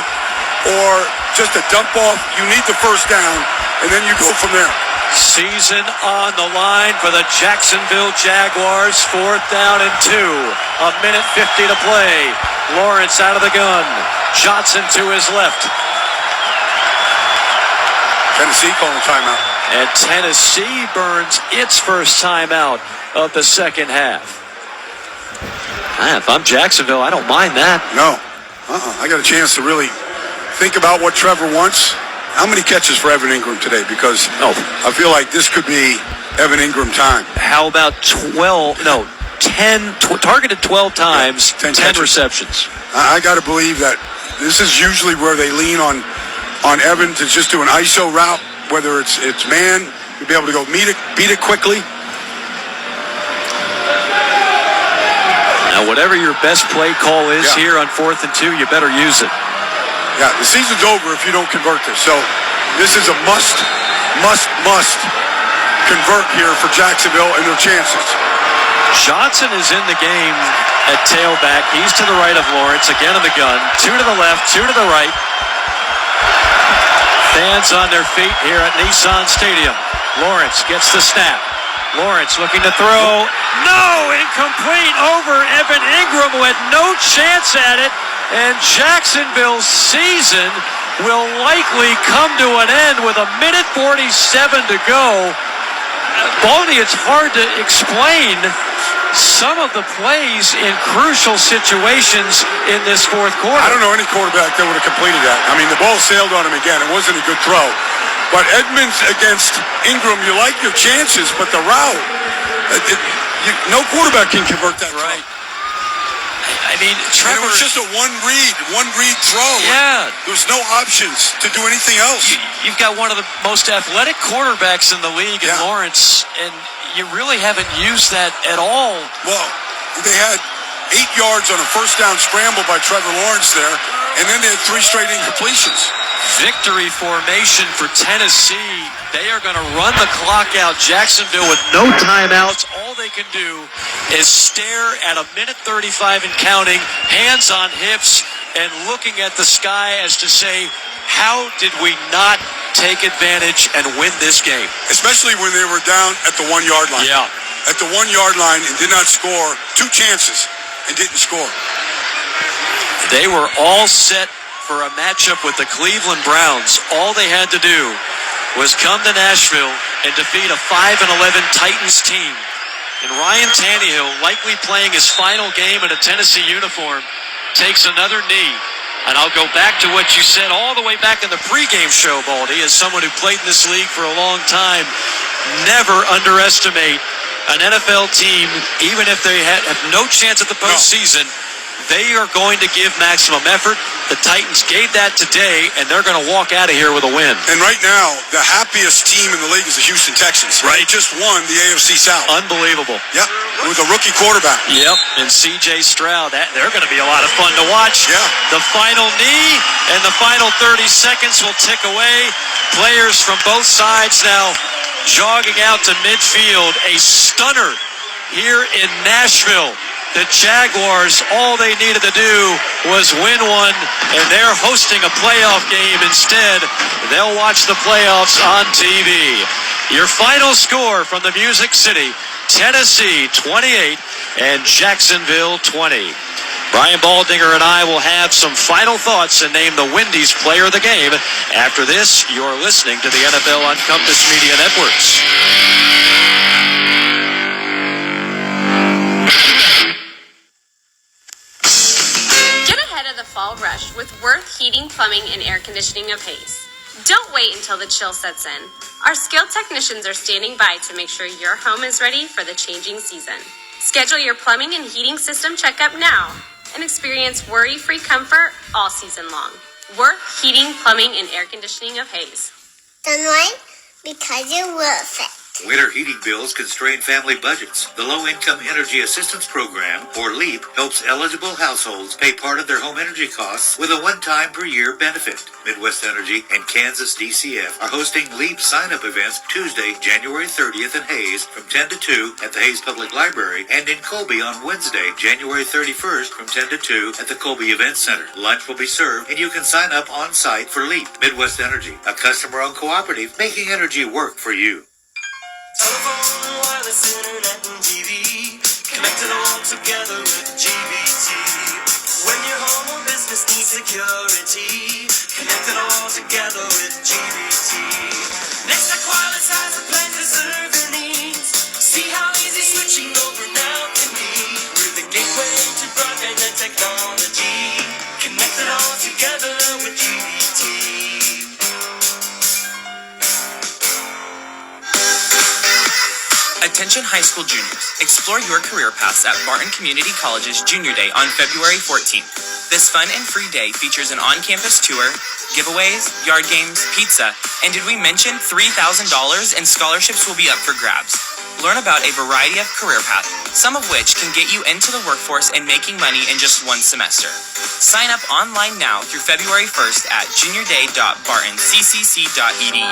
or just a dump off, you need the first down, and then you go from there. Season on the line for the Jacksonville Jaguars. 4th down and 2. A minute 50 to play. Lawrence out of the gun. Johnson to his left. Tennessee calling timeout. And Tennessee burns its first timeout of the second half. If I'm Jacksonville, I don't mind that. No. I got a chance to really think about what Trevor wants. How many catches for Evan Ingram today? Because I feel like this could be Evan Ingram time. How about 10, targeted 12 times, 10 receptions. I got to believe that this is usually where they lean on Evan to just do an ISO route, whether it's man, to be able to go beat it quickly. Now, whatever your best play call is here on 4th and 2, you better use it. Yeah, the season's over if you don't convert this. So this is a must convert here for Jacksonville and their chances. Johnson is in the game at tailback. He's to the right of Lawrence, again in the gun. 2 to the left, 2 to the right. Fans on their feet here at Nissan Stadium. Lawrence gets the snap. Lawrence looking to throw. No! Incomplete over Evan Ingram who had no chance at it. And Jacksonville's season will likely come to an end with 1:47 to go. Baldy, it's hard to explain some of the plays in crucial situations in this fourth quarter. I don't know any quarterback that would have completed that. I mean, the ball sailed on him again. It wasn't a good throw. But Edmonds against Ingram, you like your chances, but the route, no quarterback can convert that. Right. I mean, Trevor... And it was just a one read throw. Yeah. There was no options to do anything else. You've got one of the most athletic quarterbacks in the league in Lawrence, and you really haven't used that at all. Well, they had 8 yards on a first down scramble by Trevor Lawrence there, and then they had 3 straight incompletions. Victory formation for Tennessee. They are going to run the clock out. Jacksonville with no timeouts. All they can do is stare at 1:35 and counting, hands on hips, and looking at the sky as to say, how did we not take advantage and win this game? Especially when they were down at the 1 yard line. Yeah. At the 1 yard line and did not score. 2 chances and didn't score. They were all set for a matchup with the Cleveland Browns. All they had to do was come to Nashville and defeat a 5-11 Titans team. And Ryan Tannehill, likely playing his final game in a Tennessee uniform, takes another knee. And I'll go back to what you said all the way back in the pregame show, Baldy, as someone who played in this league for a long time. Never underestimate an NFL team, even if they have no chance at the postseason. They are going to give maximum effort. The Titans gave that today, and they're going to walk out of here with a win. And right now, the happiest team in the league is the Houston Texans. Right. They just won the AFC South. Unbelievable. Yep. With a rookie quarterback. Yep. And C.J. Stroud. They're going to be a lot of fun to watch. Yeah. The final knee and the final 30 seconds will tick away. Players from both sides now jogging out to midfield. A stunner here in Nashville. The Jaguars, all they needed to do was win one, and they're hosting a playoff game instead. They'll watch the playoffs on TV. Your final score from the Music City, Tennessee 28 and Jacksonville 20. Brian Baldinger and I will have some final thoughts and name the Wendy's player of the game. After this, you're listening to the NFL on Compass Media Networks. Fall rush with Worth Heating, Plumbing, and Air Conditioning of Hayes. Don't wait until the chill sets in. Our skilled technicians are standing by to make sure your home is ready for the changing season. Schedule your plumbing and heating system checkup now and experience worry-free comfort all season long. Worth Heating, Plumbing, and Air Conditioning of Hayes. Sunlight, because you're worth it. Winter heating bills can strain family budgets. The Low Income Energy Assistance Program, or LEAP, helps eligible households pay part of their home energy costs with a one-time per year benefit. Midwest Energy and Kansas DCF are hosting LEAP sign-up events Tuesday, January 30th in Hayes from 10 to 2 at the Hayes Public Library and in Colby on Wednesday, January 31st from 10 to 2 at the Colby Event Center. Lunch will be served and you can sign up on site for LEAP. Midwest Energy, a customer-owned cooperative making energy work for you. Telephone, wireless, internet, and TV. Connected all together with GBT. When your home or business needs security, connected all together with GBT. Nextech Wireless has a plan to serve your needs. See how easy switching over now can be. We're the gateway to broadband and technology. Connected all together with GBT. Attention high school juniors, explore your career paths at Martin Community College's Junior Day on February 14th. This fun and free day features an on-campus tour, giveaways, yard games, pizza, and did we mention $3,000 in scholarships will be up for grabs. Learn about a variety of career paths, some of which can get you into the workforce and making money in just one semester. Sign up online now through February 1st at juniorday.bartoncccc.edu.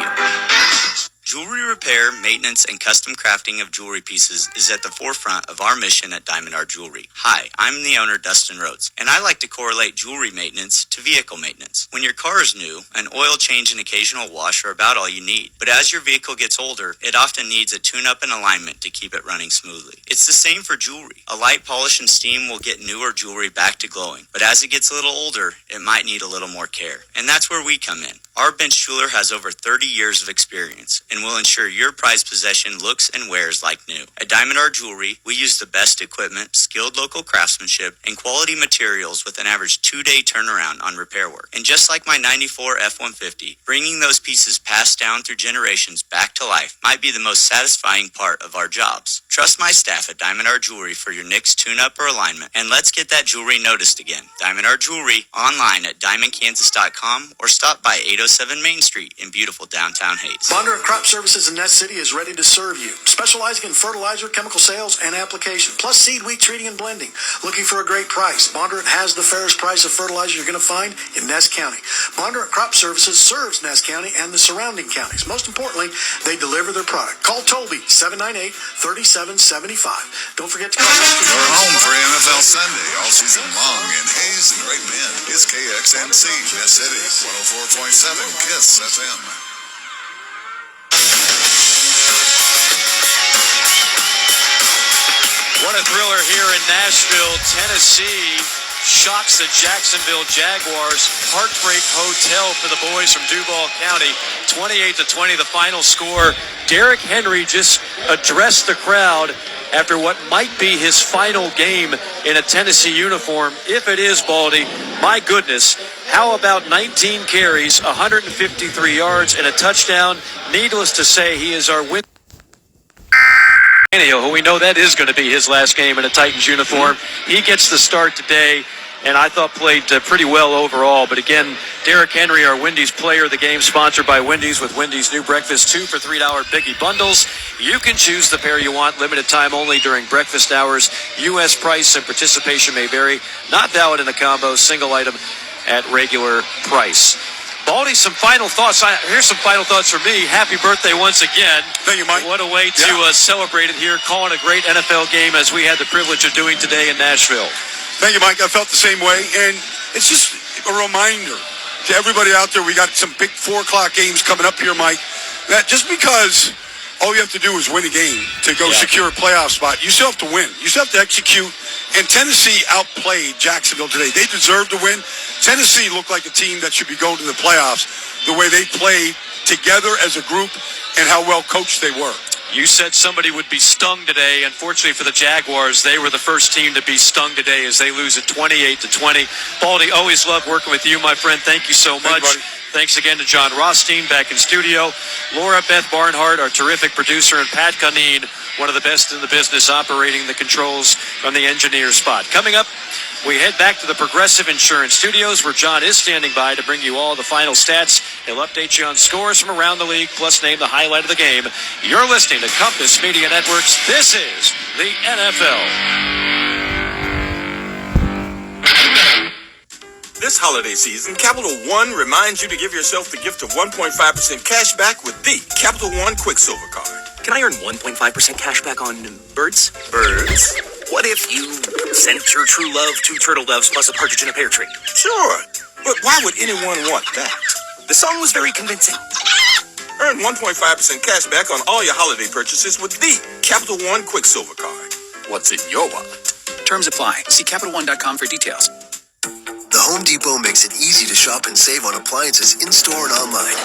Jewelry repair, maintenance, and custom crafting of jewelry pieces is at the forefront of our mission at Diamond Art Jewelry. Hi, I'm the owner, Dustin Rhodes, and I like to correlate jewelry maintenance to vehicle maintenance. When your car is new, an oil change and occasional wash are about all you need. But as your vehicle gets older, it often needs a tune-up and alignment to keep it running smoothly. It's the same for jewelry. A light polish and steam will get newer jewelry back to glowing, but as it gets a little older, it might need a little more care. And that's where we come in. Our bench jeweler has over 30 years of experience and will ensure your prized possession looks and wears like new. At Diamond Art Jewelry, we use the best equipment, skilled local craftsmanship, and quality materials with an average 2-day turnaround on repair work. And just like my 94 F-150, bringing those pieces passed down through generations back to life might be the most satisfying part of our jobs. Trust my staff at Diamond Art Jewelry for your next tune-up or alignment, and let's get that jewelry noticed again. Diamond Art Jewelry, online at diamondkansas.com or stop by 807 Main Street in beautiful downtown Hayes. Bondurant Crop Services in Nest City is ready to serve you, specializing in fertilizer, chemical sales, and application, plus seed, wheat treating, and blending. Looking for a great price? Bondurant has the fairest price of fertilizer you're going to find in Nest County. Bondurant Crop Services serves Nest County and the surrounding counties. Most importantly, they deliver their product. Call Toby, 798-3775. Don't forget to call You're home for NFL Sunday, all season long in Hayes and Great Bend. It's KXMC, Nest City, 104.7 KISS FM. What a thriller here in Nashville. Tennessee shocks the Jacksonville Jaguars. Heartbreak Hotel for the boys from Duval County. 28-20 the final score. Derrick Henry just addressed the crowd after what might be his final game in a Tennessee uniform. If it is, Baldy, my goodness, how about 19 carries, 153 yards, and a touchdown? Needless to say, he is our win. Who we know that is going to be his last game in a Titans uniform. He gets the start today, and I thought played pretty well overall. But again, Derrick Henry, our Wendy's player of the game, sponsored by Wendy's with Wendy's new breakfast 2 for $3 Biggie Bundles. You can choose the pair you want, limited time only during breakfast hours. U.S. price and participation may vary. Not valid in a combo, single item at regular price. Baldy, some final thoughts. Here's some final thoughts for me. Happy birthday once again. Thank you, Mike. What a way to celebrate it here, calling a great NFL game as we had the privilege of doing today in Nashville. Thank you, Mike. I felt the same way. And it's just a reminder to everybody out there, we got some big 4 o'clock games coming up here, Mike, that just because all you have to do is win a game to go secure a playoff spot, you still have to win. You still have to execute. And Tennessee outplayed Jacksonville today. They deserved to win. Tennessee looked like a team that should be going to the playoffs the way they played together as a group and how well coached they were. You said somebody would be stung today. Unfortunately for the Jaguars, they were the first team to be stung today as they lose at 28-20. Baldy, always love working with you, my friend. Thank you so much. Thanks again to John Rothstein back in studio. Laura Beth Barnhart, our terrific producer, and Pat Cuneen, one of the best in the business, operating the controls from the engineer spot. Coming up, we head back to the Progressive Insurance Studios, where John is standing by to bring you all the final stats. He'll update you on scores from around the league, plus name the highlight of the game. You're listening to Compass Media Networks. This is the NFL. This holiday season, Capital One reminds you to give yourself the gift of 1.5% cash back with the Capital One Quicksilver Card. Can I earn 1.5% cash back on birds? Birds? What if you sent your true love 2 turtle doves plus a partridge in a pear tree? Sure, but why would anyone want that? The song was very convincing. Earn 1.5% cash back on all your holiday purchases with the Capital One Quicksilver Card. What's in your wallet? Terms apply. See CapitalOne.com for details. The Home Depot makes it easy to shop and save on appliances in-store and online.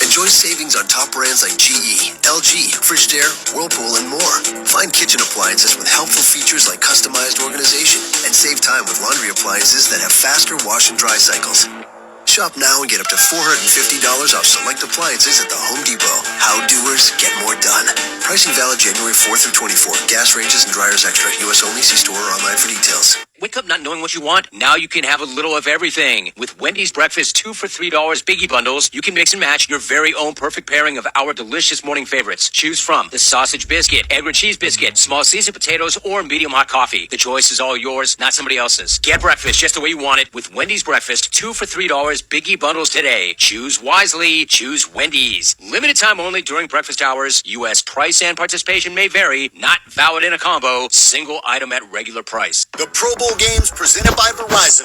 Enjoy savings on top brands like GE, LG, Frigidaire, Whirlpool, and more. Find kitchen appliances with helpful features like customized organization, and save time with laundry appliances that have faster wash and dry cycles. Shop now and get up to $450 off select appliances at the Home Depot. How doers get more done. Pricing valid January 4th through 24. Gas ranges and dryers extra. U.S. only. See store or online for details. Wake up not knowing what you want? Now you can have a little of everything. With Wendy's breakfast 2 for $3 biggie bundles, you can mix and match your very own perfect pairing of our delicious morning favorites. Choose from the sausage biscuit, egg and cheese biscuit, small seasoned potatoes, or medium hot coffee. The choice is all yours, not somebody else's. Get breakfast just the way you want it with Wendy's breakfast 2 for $3 biggie bundles today. Choose wisely. Choose Wendy's. Limited time only during breakfast hours. U.S. price and participation may vary. Not valid in a combo. Single item at regular price. The Pro Bowl games presented by Verizon